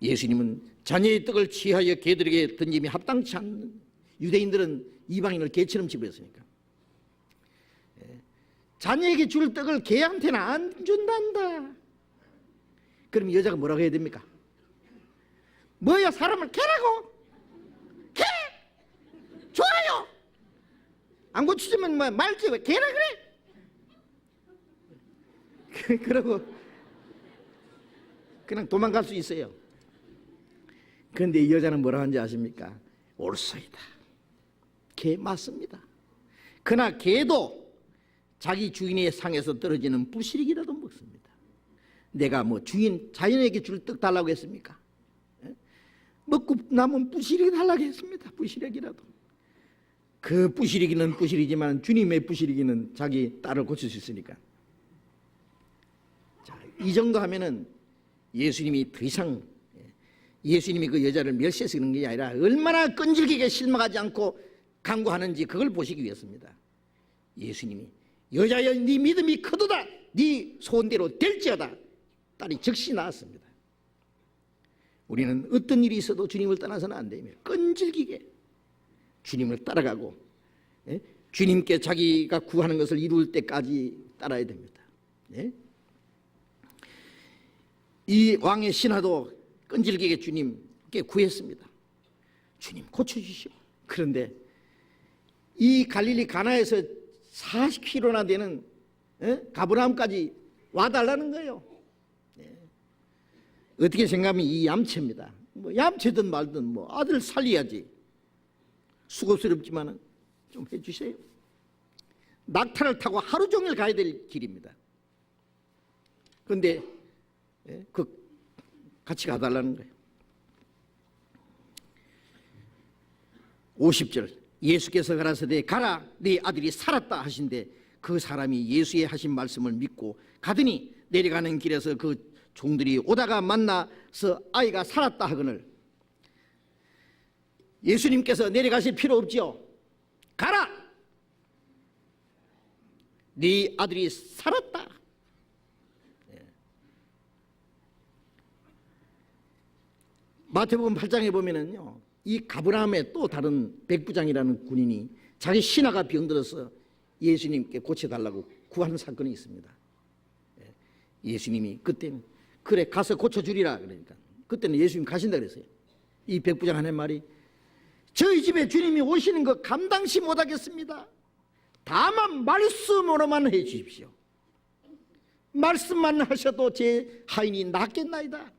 예수님은 자녀의 떡을 취하여 개들에게 던짐이 합당치 않는, 유대인들은 이방인을 개처럼 취급했으니까. 자녀에게 줄 떡을 개한테는 안 준단다. 그럼 여자가 뭐라고 해야 됩니까? 뭐야, 사람을 개라고? 개! 좋아요. 안 고치지면 뭐 말지 왜 개라 그래? 그러고 그냥 도망갈 수 있어요. 그런데 이 여자는 뭐라 하는지 아십니까? 옳소이다. 개 맞습니다. 그러나 개도 자기 주인의 상에서 떨어지는 부시리기라도 먹습니다. 내가 뭐 주인 자연에게 줄 떡 달라고 했습니까? 먹고 남은 부시리기 달라고 했습니다. 부시리기라도. 그 부시리기는 부시리지만 주님의 부시리기는 자기 딸을 고칠 수 있으니까. 자, 이 정도 하면은 예수님이 더 이상, 예수님이 그 여자를 멸시해서 그런 게 아니라 얼마나 끈질기게 실망하지 않고 강구하는지 그걸 보시기 위해서입니다. 예수님이 여자여 네 믿음이 크도다. 네 소원대로 될지어다. 딸이 즉시 나았습니다. 우리는 어떤 일이 있어도 주님을 떠나서는 안 됩니다. 끈질기게 주님을 따라가고, 주님께 자기가 구하는 것을 이룰 때까지 따라야 됩니다. 이 왕의 신하도 끈질기게 주님께 구했습니다. 주님 고쳐주시오. 그런데 이 갈릴리 가나에서 40km나 되는 가브라함까지 와달라는 거예요. 어떻게 생각하면 이 얌체입니다. 뭐 얌체든 말든 뭐 아들 살려야지. 수고스럽지만은 좀 해주세요. 낙타를 타고 하루 종일 가야 될 길입니다. 그런데 같이 가달라는 거예요. 50절 예수께서 가라사대 가라 네 아들이 살았다 하신데 그 사람이 예수의 하신 말씀을 믿고 가더니 내려가는 길에서 그 종들이 오다가 만나서 아이가 살았다 하거늘 예수님께서 내려가실 필요 없지요. 가라 네 아들이 살았다. 마태복음 8장에 보면은요, 이 가브라함의 또 다른 백부장이라는 군인이 자기 신하가 병들어서 예수님께 고쳐달라고 구하는 사건이 있습니다. 예수님이 그때는 그래 가서 고쳐주리라 그러니까 그때는 예수님 가신다 그랬어요. 이 백부장 하는 말이 저희 집에 주님이 오시는 거 감당치 못하겠습니다. 다만 말씀으로만 해 주십시오. 말씀만 하셔도 제 하인이 낫겠나이다.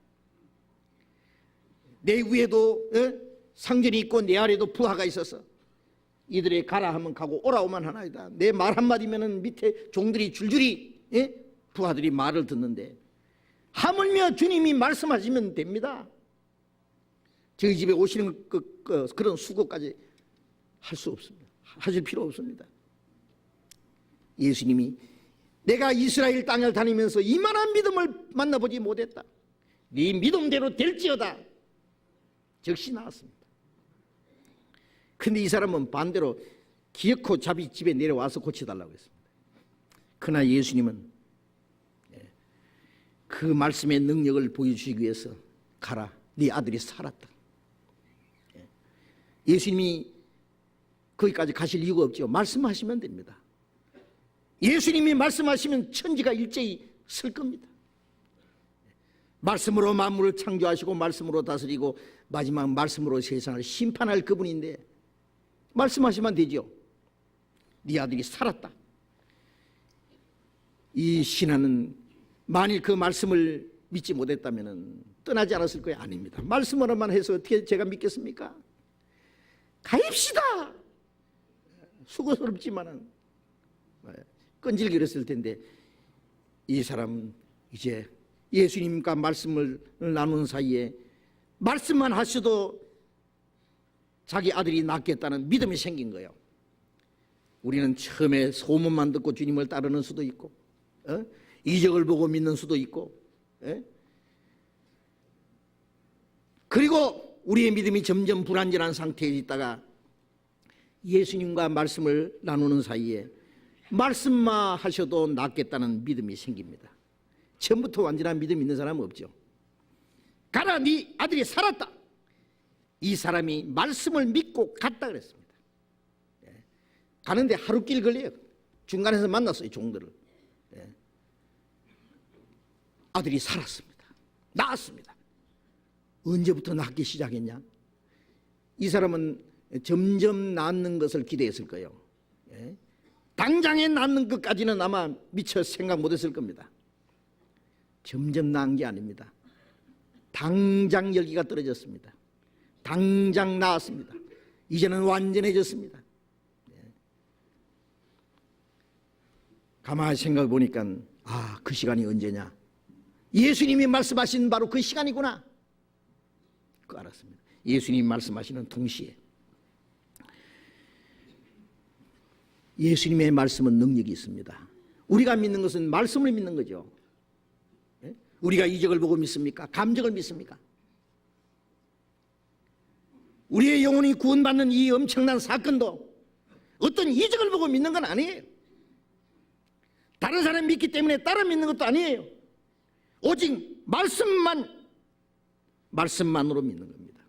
내 위에도 상전이 있고 내 아래도 부하가 있어서 이들의 가라 하면 가고 오라 오면 하나이다. 내 말 한마디면은 밑에 종들이 줄줄이 부하들이 말을 듣는데 하물며 주님이 말씀하시면 됩니다. 저희 집에 오시는 그런 수고까지 할 수 없습니다. 하실 필요 없습니다. 예수님이 내가 이스라엘 땅을 다니면서 이만한 믿음을 만나보지 못했다. 네 믿음대로 될지어다. 즉시 나왔습니다. 근데 이 사람은 반대로 기어코 자기 집에 내려와서 고쳐달라고 했습니다. 그러나 예수님은 그 말씀의 능력을 보여주시기 위해서 가라 네 아들이 살았다. 예수님이 거기까지 가실 이유가 없죠. 말씀하시면 됩니다. 예수님이 말씀하시면 천지가 일제히 설 겁니다. 말씀으로 만물을 창조하시고 말씀으로 다스리고 마지막 말씀으로 세상을 심판할 그분인데 말씀하시면 되죠. 네 아들이 살았다. 이 신하는 만일 그 말씀을 믿지 못했다면 떠나지 않았을 거예요. 아닙니다. 말씀으로만 해서 어떻게 제가 믿겠습니까? 가입시다. 수고스럽지만은 끈질기렸을 텐데 이 사람 이제 예수님과 말씀을 나누는 사이에 말씀만 하셔도 자기 아들이 낫겠다는 믿음이 생긴 거예요. 우리는 처음에 소문만 듣고 주님을 따르는 수도 있고 이적을 보고 믿는 수도 있고 그리고 우리의 믿음이 점점 불안전한 상태에 있다가 예수님과 말씀을 나누는 사이에 말씀만 하셔도 낫겠다는 믿음이 생깁니다. 처음부터 완전한 믿음이 있는 사람은 없죠. 가라, 네 아들이 살았다. 이 사람이 말씀을 믿고 갔다 그랬습니다. 가는데 하루길 걸려요. 중간에서 만났어요, 종들을. 아들이 살았습니다. 나았습니다. 언제부터 낫기 시작했냐? 이 사람은 점점 낫는 것을 기대했을 거예요. 당장에 낫는 것까지는 아마 미처 생각 못했을 겁니다. 점점 나은 게 아닙니다. 당장 열기가 떨어졌습니다. 당장 나았습니다. 이제는 완전해졌습니다. 가만히 생각해 보니까 그 시간이 언제냐? 예수님이 말씀하신 바로 그 시간이구나. 그거 알았습니다. 예수님이 말씀하시는 동시에 예수님의 말씀은 능력이 있습니다. 우리가 믿는 것은 말씀을 믿는 거죠. 우리가 이적을 보고 믿습니까? 감정을 믿습니까? 우리의 영혼이 구원받는 이 엄청난 사건도 어떤 이적을 보고 믿는 건 아니에요. 다른 사람이 믿기 때문에 따라 믿는 것도 아니에요. 오직 말씀만으로 믿는 겁니다.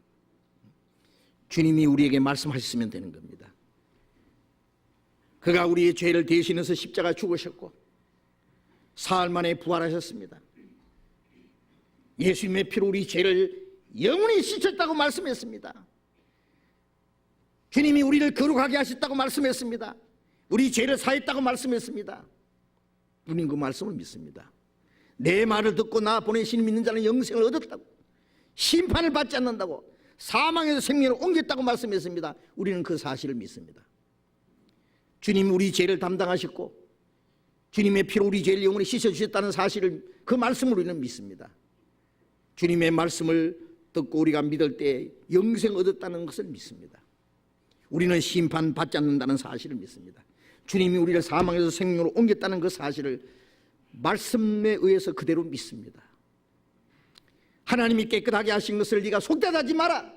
주님이 우리에게 말씀하셨으면 되는 겁니다. 그가 우리의 죄를 대신해서 십자가 죽으셨고 사흘 만에 부활하셨습니다. 예수님의 피로 우리 죄를 영원히 씻었다고 말씀했습니다. 주님이 우리를 거룩하게 하셨다고 말씀했습니다. 우리 죄를 사했다고 말씀했습니다. 우리는 그 말씀을 믿습니다. 내 말을 듣고 나 보내신 믿는 자는 영생을 얻었다고, 심판을 받지 않는다고, 사망에서 생명을 옮겼다고 말씀했습니다. 우리는 그 사실을 믿습니다. 주님이 우리 죄를 담당하셨고 주님의 피로 우리 죄를 영원히 씻어주셨다는 사실을, 그 말씀을 우리는 믿습니다. 주님의 말씀을 듣고 우리가 믿을 때 영생 얻었다는 것을 믿습니다. 우리는 심판 받지 않는다는 사실을 믿습니다. 주님이 우리를 사망에서 생명으로 옮겼다는 그 사실을 말씀에 의해서 그대로 믿습니다. 하나님이 깨끗하게 하신 것을 네가 속되하지 마라.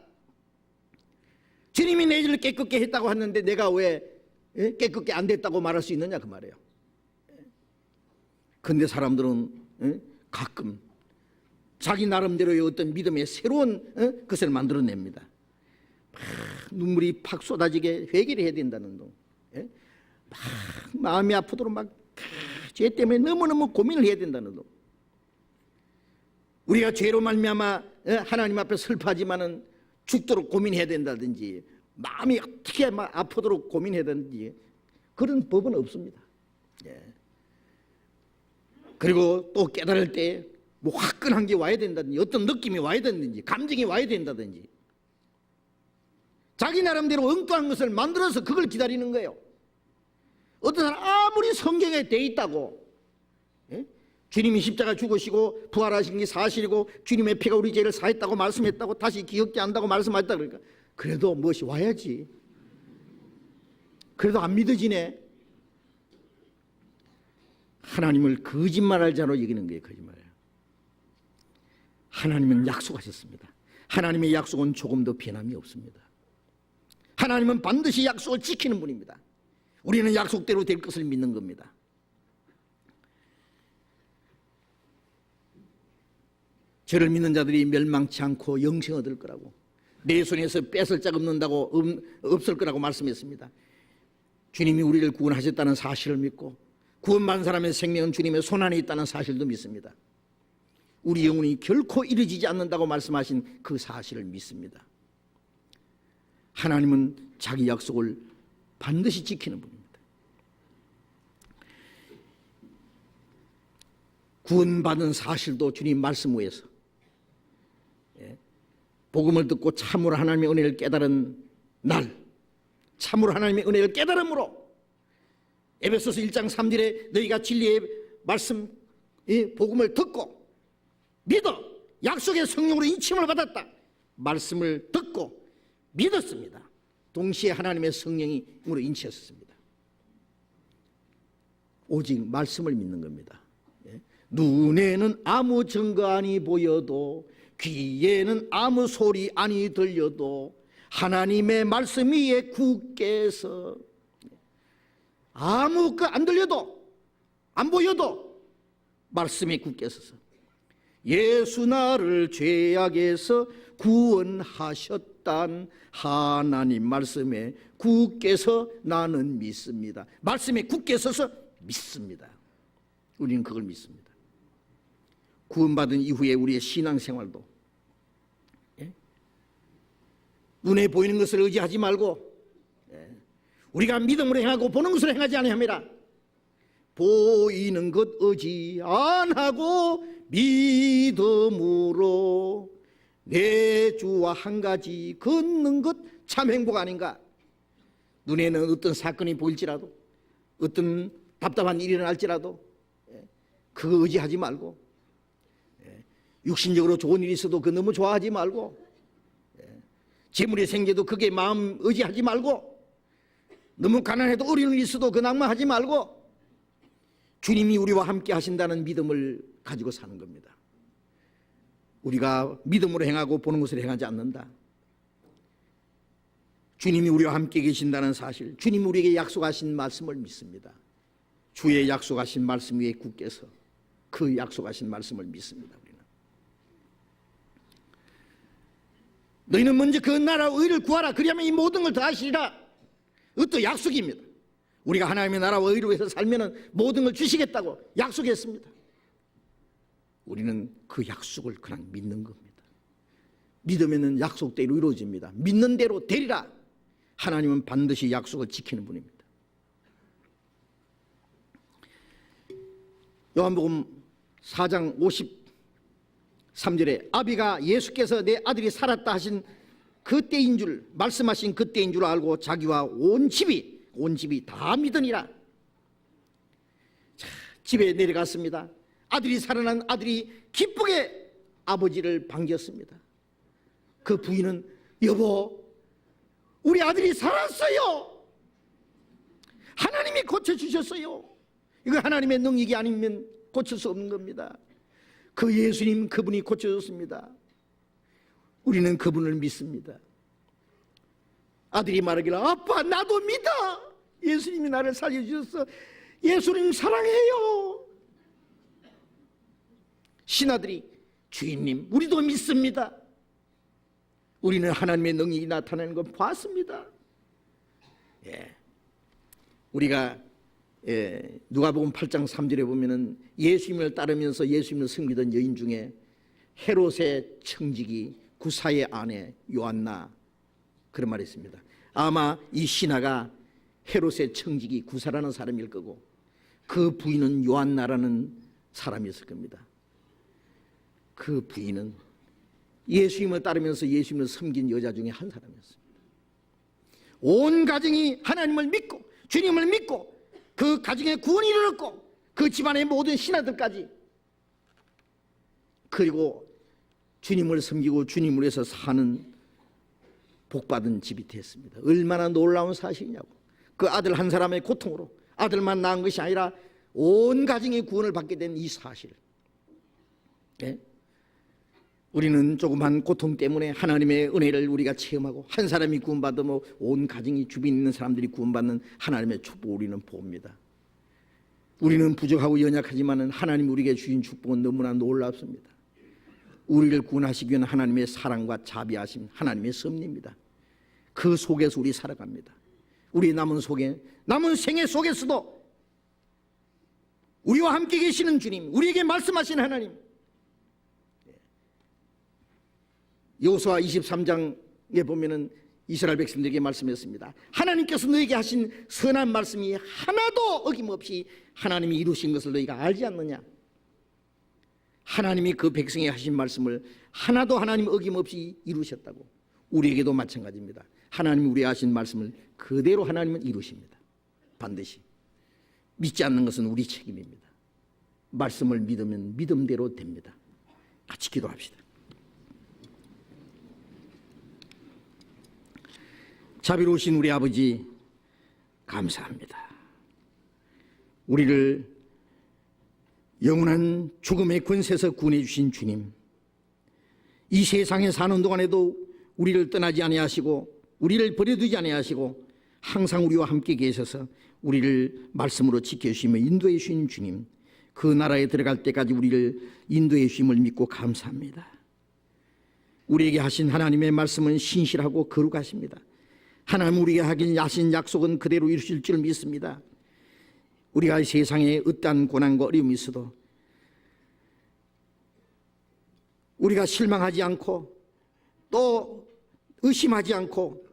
주님이 내 죄를 깨끗게 했다고 하는데 내가 왜 깨끗게 안 됐다고 말할 수 있느냐 그 말이에요. 그런데 사람들은 가끔 자기 나름대로의 어떤 믿음의 새로운 것을 만들어냅니다. 막 눈물이 팍 쏟아지게 회개를 해야 된다는 둥, 막 마음이 아프도록 막 죄 때문에 너무너무 고민을 해야 된다는 둥. 우리가 죄로 말미암아 하나님 앞에 슬퍼하지만은 죽도록 고민해야 된다든지, 마음이 어떻게 막 아프도록 고민해야 되는지 그런 법은 없습니다. 그리고 또 깨달을 때 뭐 화끈한 게 와야 된다든지, 어떤 느낌이 와야 된다든지, 감정이 와야 된다든지, 자기 나름대로 엉뚱한 것을 만들어서 그걸 기다리는 거예요. 어떤 사람 아무리 성경에 돼 있다고, 주님이 십자가 죽으시고 부활하신 게 사실이고 주님의 피가 우리 죄를 사했다고 말씀했다고, 다시 기억지 않는다고 말씀하셨다 그러니까 그래도 무엇이 와야지. 그래도 안 믿어지네. 하나님을 거짓말할 자로 여기는 거예요. 거짓말이에요. 하나님은 약속하셨습니다. 하나님의 약속은 조금도 변함이 없습니다. 하나님은 반드시 약속을 지키는 분입니다. 우리는 약속대로 될 것을 믿는 겁니다. 저를 믿는 자들이 멸망치 않고 영생 얻을 거라고, 내 손에서 뺏을 자가 없을 거라고 말씀했습니다. 주님이 우리를 구원하셨다는 사실을 믿고 구원받은 사람의 생명은 주님의 손안에 있다는 사실도 믿습니다. 우리 영혼이 결코 이루어지지 않는다고 말씀하신 그 사실을 믿습니다. 하나님은 자기 약속을 반드시 지키는 분입니다. 구원받은 사실도 주님 말씀 위에서 복음을 듣고 참으로 하나님의 은혜를 깨달은 날, 참으로 하나님의 은혜를 깨달음으로 에베소서 1장 3절에 너희가 진리의 말씀, 복음을 듣고 믿어 약속의 성령으로 인침을 받았다. 말씀을 듣고 믿었습니다. 동시에 하나님의 성령으로 인치했습니다. 오직 말씀을 믿는 겁니다. 눈에는 아무 증거 아니 보여도 귀에는 아무 소리 아니 들려도 하나님의 말씀 위에 굳게 서 아무 것 안 들려도 안 보여도 말씀에 굳게 서서 예수 나를 죄악에서 구원하셨단 하나님 말씀에 굳게 서 나는 믿습니다. 말씀에 굳게 서서 믿습니다. 우리는 그걸 믿습니다. 구원받은 이후에 우리의 신앙생활도 눈에 보이는 것을 의지하지 말고 우리가 믿음으로 행하고 보는 것으로 행하지 아니함이라. 보이는 것 의지 안 하고 믿음으로 내 주와 한 가지 걷는 것 참 행복 아닌가. 눈에는 어떤 사건이 보일지라도 어떤 답답한 일이 일어날지라도 그거 의지하지 말고 육신적으로 좋은 일이 있어도 그거 너무 좋아하지 말고 재물이 생겨도 그게 마음 의지하지 말고 너무 가난해도 어려운 일이 있어도 그 낭만하지 말고 주님이 우리와 함께 하신다는 믿음을 가지고 사는 겁니다. 우리가 믿음으로 행하고 보는 것을 행하지 않는다. 주님이 우리와 함께 계신다는 사실, 주님이 우리에게 약속하신 말씀을 믿습니다. 주의 약속하신 말씀 위에 굳게 서 그 약속하신 말씀을 믿습니다. 우리는 너희는 먼저 그 나라와 의를 구하라. 그리하면 이 모든 걸 더하시리라. 이것도 약속입니다. 우리가 하나님의 나라와 의를 위해서 살면 모든 걸 주시겠다고 약속했습니다. 우리는 그 약속을 그냥 믿는 겁니다. 믿으면 약속대로 이루어집니다. 믿는 대로 되리라. 하나님은 반드시 약속을 지키는 분입니다. 요한복음 4장 53절에 아비가 예수께서 내 아들이 살았다 하신 그때인 줄 말씀하신 그때인 줄 알고 자기와 온 집이 다 믿으니라. 자, 집에 내려갔습니다. 아들이 살아난 아들이 기쁘게 아버지를 반겼습니다. 그 부인은 여보 우리 아들이 살았어요. 하나님이 고쳐주셨어요. 이거 하나님의 능력이 아니면 고칠 수 없는 겁니다. 그 예수님 그분이 고쳐줬습니다. 우리는 그분을 믿습니다. 아들이 말하기를 아빠 나도 믿어. 예수님이 나를 살려주셨어. 예수님 사랑해요. 신하들이 주인님 우리도 믿습니다. 우리는 하나님의 능력이 나타나는 걸 봤습니다. 우리가 누가복음 8장 3절에 보면은 예수님을 따르면서 예수님을 섬기던 여인 중에 헤롯의 청지기 구사의 아내 요한나 그런 말이 있습니다. 아마 이 신하가 헤롯의 청지기 구사라는 사람일 거고 그 부인은 요한나라는 사람이었을 겁니다. 그 부인은 예수님을 따르면서 예수님을 섬긴 여자 중에 한 사람이었습니다. 온 가정이 하나님을 믿고 주님을 믿고 그 가정에 구원이 이르렀고 그 집안의 모든 신하들까지 그리고 주님을 섬기고 주님을 위해서 사는 복받은 집이 됐습니다. 얼마나 놀라운 사실이냐고. 그 아들 한 사람의 고통으로 아들만 낳은 것이 아니라 온 가정의 구원을 받게 된 이 사실. 우리는 조그만 고통 때문에 하나님의 은혜를 우리가 체험하고 한 사람이 구원받으면 온 가정이 주변에 있는 사람들이 구원받는 하나님의 축복을 우리는 봅니다. 우리는 부족하고 연약하지만 하나님 우리에게 주신 축복은 너무나 놀랍습니다. 우리를 구원하시기 위한 하나님의 사랑과 자비하심, 하나님의 섭리입니다. 그 속에서 우리 살아갑니다. 우리 남은 생애 속에서도 우리와 함께 계시는 주님, 우리에게 말씀하신 하나님, 여호수아 23장에 보면은 이스라엘 백성들에게 말씀했습니다. 하나님께서 너에게 하신 선한 말씀이 하나도 어김없이 하나님이 이루신 것을 너희가 알지 않느냐? 하나님이 그 백성에게 하신 말씀을 하나도 하나님 어김없이 이루셨다고. 우리에게도 마찬가지입니다. 하나님이 우리에게 하신 말씀을 그대로 하나님은 이루십니다. 반드시. 믿지 않는 것은 우리 책임입니다. 말씀을 믿으면 믿음대로 됩니다. 같이 기도합시다. 자비로우신 우리 아버지, 감사합니다. 우리를 영원한 죽음의 권세에서 구원해 주신 주님, 이 세상에 사는 동안에도 우리를 떠나지 아니하시고 우리를 버려두지 아니하시고 항상 우리와 함께 계셔서 우리를 말씀으로 지켜주시며 인도해 주신 주님, 그 나라에 들어갈 때까지 우리를 인도해 주심을 믿고 감사합니다. 우리에게 하신 하나님의 말씀은 신실하고 거룩하십니다. 하나님 우리에게 하신 약속은 그대로 이루실 줄 믿습니다. 우리가 세상에 어떠한 고난과 어려움이 있어도 우리가 실망하지 않고 또 의심하지 않고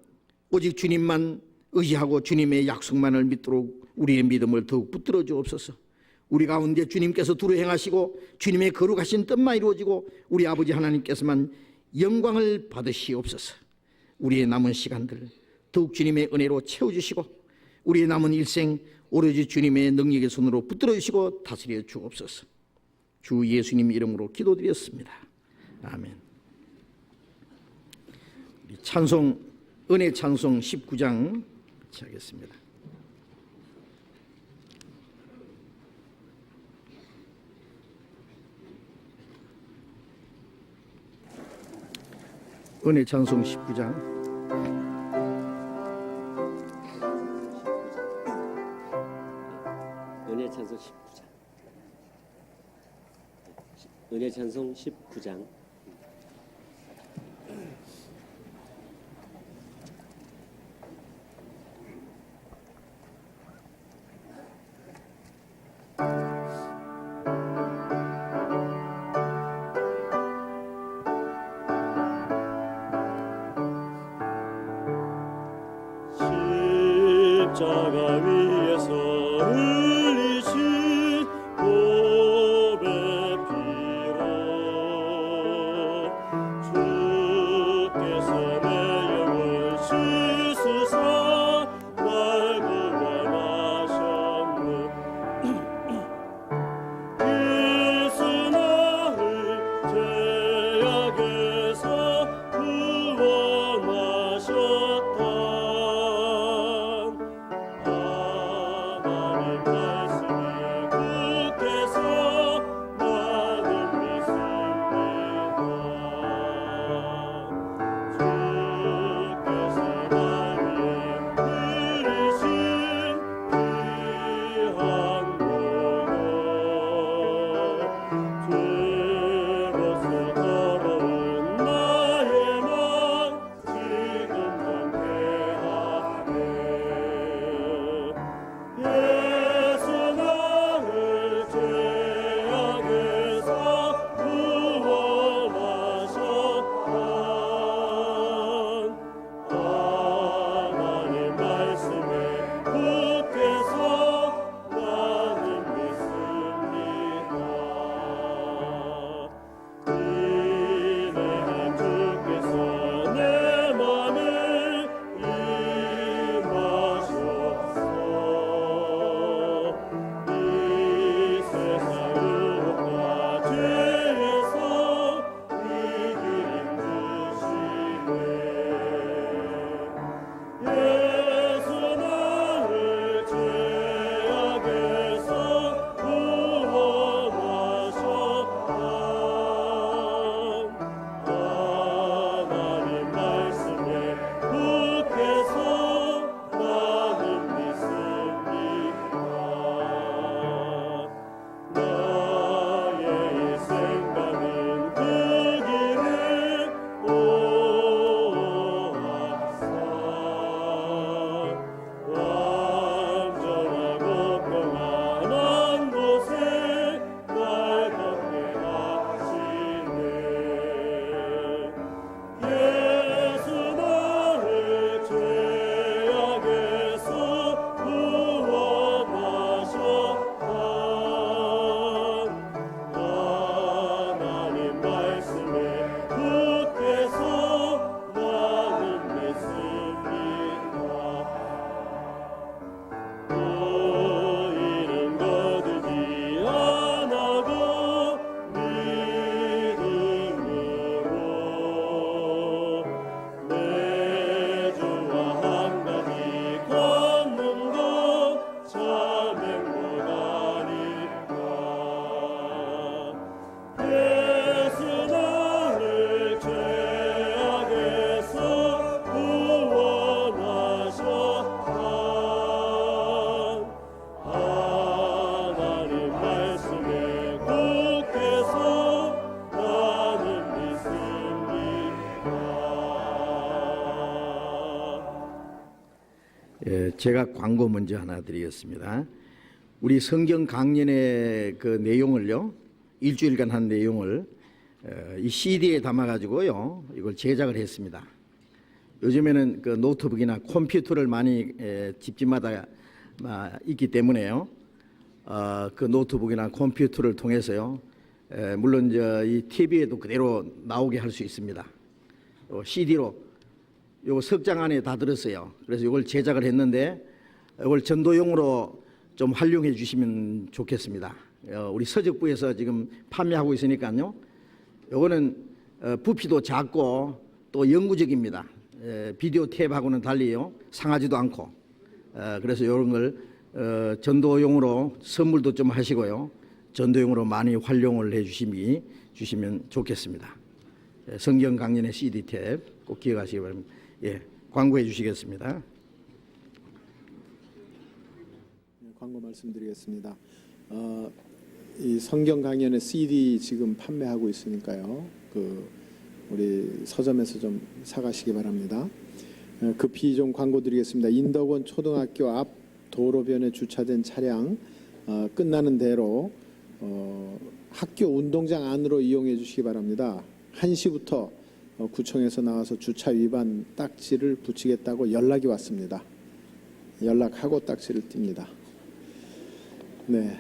오직 주님만 의지하고 주님의 약속만을 믿도록 우리의 믿음을 더욱 붙들어 주옵소서. 우리 가운데 주님께서 두루 행하시고 주님의 거룩하신 뜻만 이루어지고 우리 아버지 하나님께서만 영광을 받으시옵소서. 우리의 남은 시간들 더욱 주님의 은혜로 채워주시고 우리의 남은 일생 오로지 주님의 능력의 손으로 붙들어 주시고 다스려 주옵소서. 주 예수님 이름으로 기도드렸습니다. 아멘. 우리 찬송, 은혜 찬송 19장 같이 하겠습니다. 은혜 찬송 19장. 은혜 찬송 19장. 은혜 찬송 19장. 십자가 위에서 흘리신 보배 피로 제가 광고 먼저 하나 드리겠습니다. 우리 성경 강연의 그 내용을요, 일주일간 한 내용을 이 CD에 담아가지고요, 이걸 제작을 했습니다. 요즘에는 그 노트북이나 컴퓨터를 많이 집집마다 있기 때문에요, 그 노트북이나 컴퓨터를 통해서요, 물론 이 TV에도 그대로 나오게 할 수 있습니다. CD로 요 석장 안에 다 들었어요. 그래서 이걸 제작을 했는데 이걸 전도용으로 좀 활용해 주시면 좋겠습니다. 우리 서적부에서 지금 판매하고 있으니까요. 요거는 부피도 작고 또 영구적입니다. 비디오 탭하고는 달리요, 상하지도 않고. 그래서 이런 걸 전도용으로 선물도 좀 하시고요, 전도용으로 많이 활용을 해 주시면 좋겠습니다. 성경 강연의 CD 탭 꼭 기억하시기 바랍니다. 광고해 주시겠습니다. 광고 말씀드리겠습니다. 이 성경 강연의 CD 지금 판매하고 있으니까요, 우리 서점에서 좀 사가시기 바랍니다. 급히 좀 광고 드리겠습니다. 인덕원 초등학교 앞 도로변에 주차된 차량 끝나는 대로 학교 운동장 안으로 이용해 주시기 바랍니다. 1시부터 구청에서 나와서 주차 위반 딱지를 붙이겠다고 연락이 왔습니다. 연락하고 딱지를 띱니다. 네,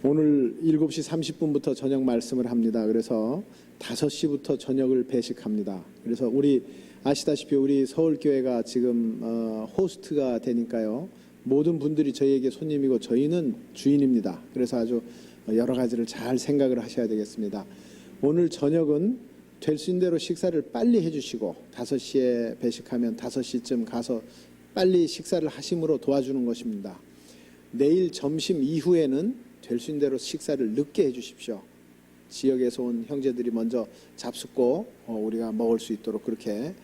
오늘 7시 30분부터 저녁 말씀을 합니다. 그래서 5시부터 저녁을 배식합니다. 그래서 우리 아시다시피 우리 서울교회가 지금 호스트가 되니까요, 모든 분들이 저희에게 손님이고 저희는 주인입니다. 그래서 아주 여러 가지를 잘 생각을 하셔야 되겠습니다. 오늘 저녁은 될 수 있는 대로 식사를 빨리 해주시고 5시에 배식하면 5시쯤 가서 빨리 식사를 하심으로 도와주는 것입니다. 내일 점심 이후에는 될 수 있는 대로 식사를 늦게 해주십시오. 지역에서 온 형제들이 먼저 잡숫고 우리가 먹을 수 있도록 그렇게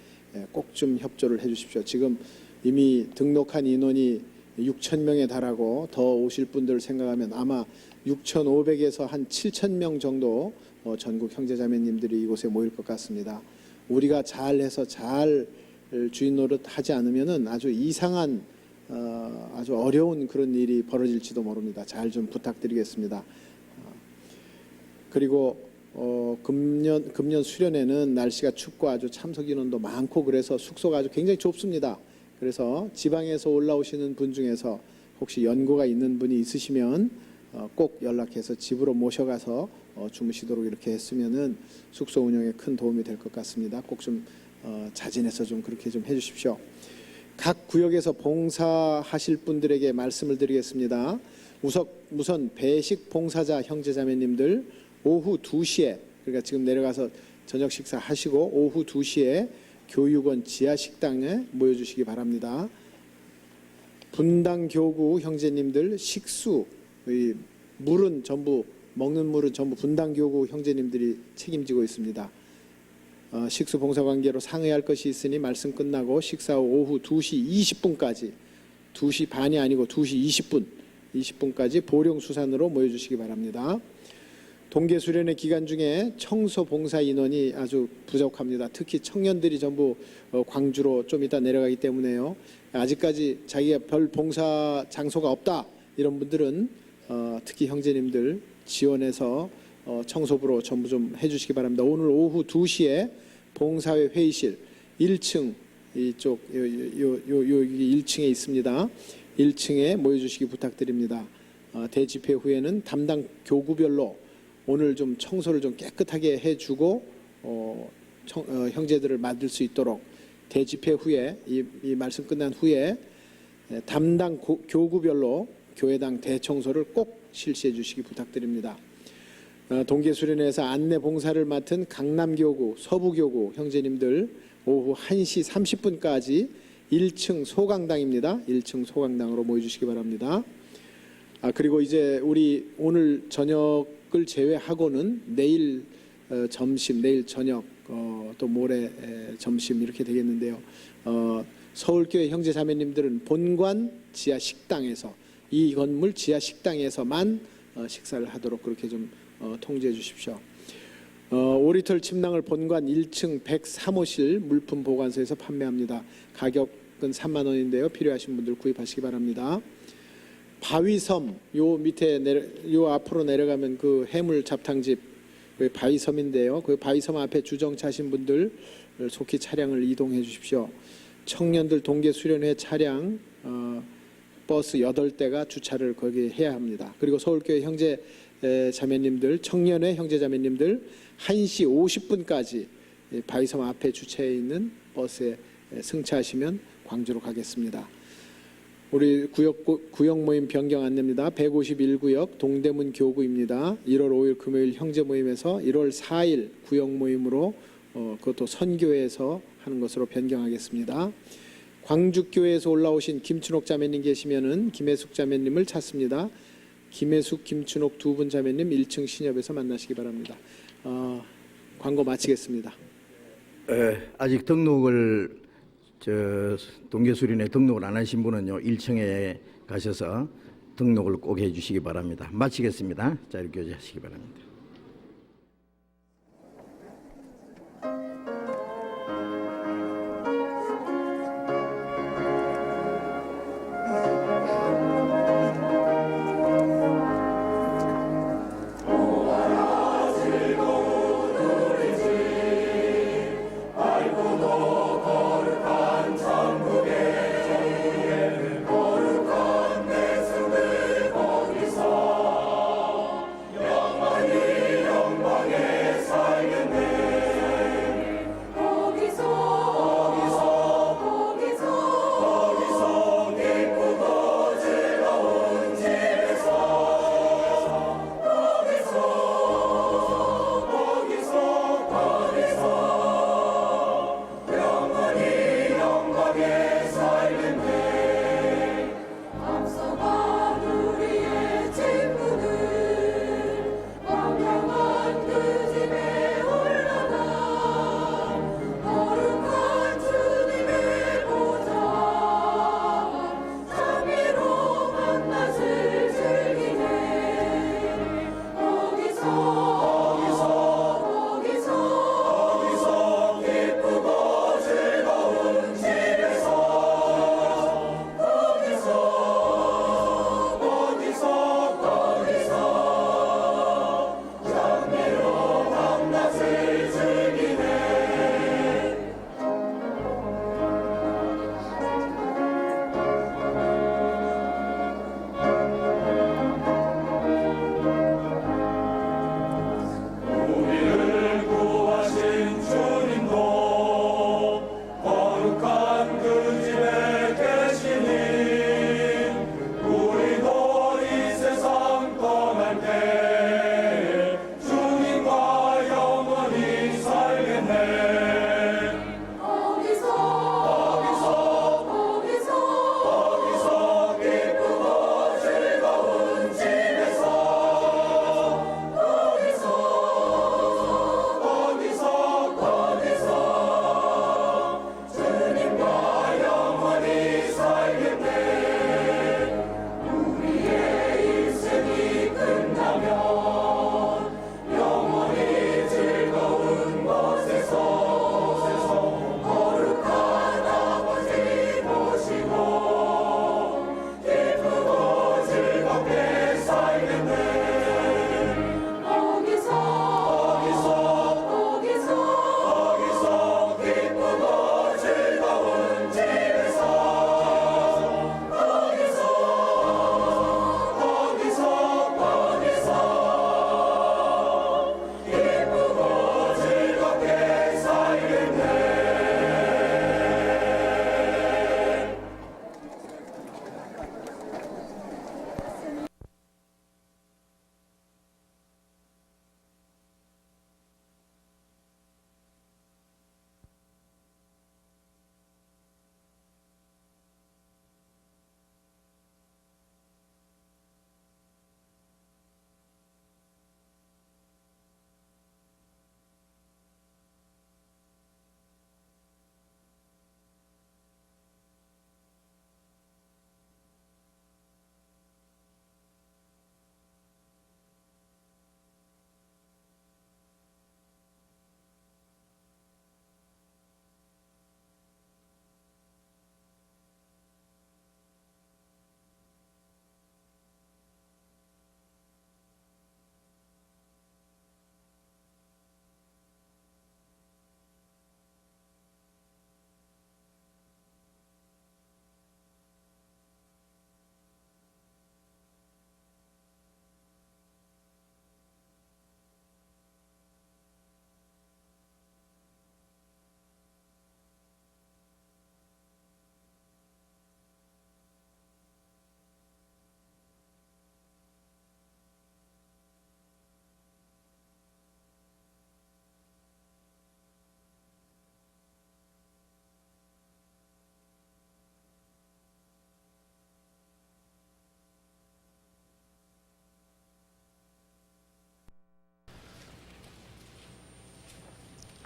꼭 좀 협조를 해주십시오. 지금 이미 등록한 인원이 6,000명에 달하고 더 오실 분들을 생각하면 아마 6,500에서 한 7,000명 정도 전국 형제자매님들이 이곳에 모일 것 같습니다. 우리가 잘해서 잘 주인 노릇 하지 않으면은 아주 이상한 아주 어려운 그런 일이 벌어질지도 모릅니다. 잘 좀 부탁드리겠습니다. 그리고 금년 수련회는 날씨가 춥고 아주 참석 인원도 많고 그래서 숙소가 아주 굉장히 좁습니다. 그래서 지방에서 올라오시는 분 중에서 혹시 연고가 있는 분이 있으시면 꼭 연락해서 집으로 모셔가서 주무시도록 이렇게 했으면은 숙소 운영에 큰 도움이 될 것 같습니다. 꼭 좀 자진해서 좀 그렇게 좀 해주십시오. 각 구역에서 봉사하실 분들에게 말씀을 드리겠습니다. 우선 배식 봉사자 형제자매님들 오후 2시에, 그러니까 지금 내려가서 저녁 식사 하시고 오후 2시에 교육원 지하식당에 모여주시기 바랍니다. 분당교구 형제님들 식수, 물은 전부, 먹는 물은 전부 분당교구 형제님들이 책임지고 있습니다. 식수 봉사 관계로 상의할 것이 있으니 말씀 끝나고 식사 후 오후 2시 20분까지 2시 반이 아니고 2시 20분까지 보령수산으로 모여주시기 바랍니다. 동계수련회 기간 중에 청소 봉사 인원이 아주 부족합니다. 특히 청년들이 전부 광주로 좀 이따 내려가기 때문에요. 아직까지 자기가 별 봉사 장소가 없다 이런 분들은 특히 형제님들 지원해서 청소부로 전부 좀 해주시기 바랍니다. 오늘 오후 2시에 봉사회 회의실 1층 이쪽 여기 1층에 있습니다. 1층에 모여주시기 부탁드립니다. 대집회 후에는 담당 교구별로 오늘 좀 청소를 좀 깨끗하게 해주고 형제들을 맡을 수 있도록 대집회 후에 이 말씀 끝난 후에 담당 교구별로 교회당 대청소를 꼭 실시해 주시기 부탁드립니다. 동계수련회에서 안내 봉사를 맡은 강남교구, 서부교구 형제님들 오후 1시 30분까지 1층 소강당입니다. 1층 소강당으로 모여주시기 바랍니다. 그리고 이제 우리 오늘 저녁을 제외하고는 내일 점심, 내일 저녁, 또 모레 점심 이렇게 되겠는데요. 서울교회 형제자매님들은 본관 지하 식당에서 이 건물 지하 식당에서만 식사를 하도록 그렇게 좀 통제해 주십시오. 5리터 침낭을 본관 1층 103호실 물품 보관소에서 판매합니다. 가격 각은 3만 원인데요. 필요하신 분들 구입하시기 바랍니다. 바위섬 요 밑에 요 앞으로 내려가면 그 해물 잡탕집 그 바위섬인데요. 그 바위섬 앞에 주정차신 분들 속히 차량을 이동해 주십시오. 청년들 동계 수련회 차량 버스 8대가 주차를 거기 해야 합니다. 그리고 서울교회 형제 자매님들, 청년회 형제 자매님들 1시 50분까지 바위섬 앞에 주차해 있는 버스에 승차하시면 광주로 가겠습니다. 우리 구역 모임 변경 안내입니다. 151구역 동대문 교구입니다. 1월 5일 금요일 형제 모임에서 1월 4일 구역 모임으로 그것도 선교회에서 하는 것으로 변경하겠습니다. 광주교회에서 올라오신 김춘옥 자매님 계시면은 김혜숙 자매님을 찾습니다. 김혜숙, 김춘옥 두 분 자매님 1층 신협에서 만나시기 바랍니다. 광고 마치겠습니다. 아직 등록을 동계수련회 등록을 안 하신 분은요 1층에 가셔서 등록을 꼭 해주시기 바랍니다. 마치겠습니다. 자리 교체하시기 바랍니다. 영원히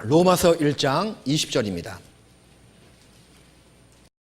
로마서 1장 20절입니다.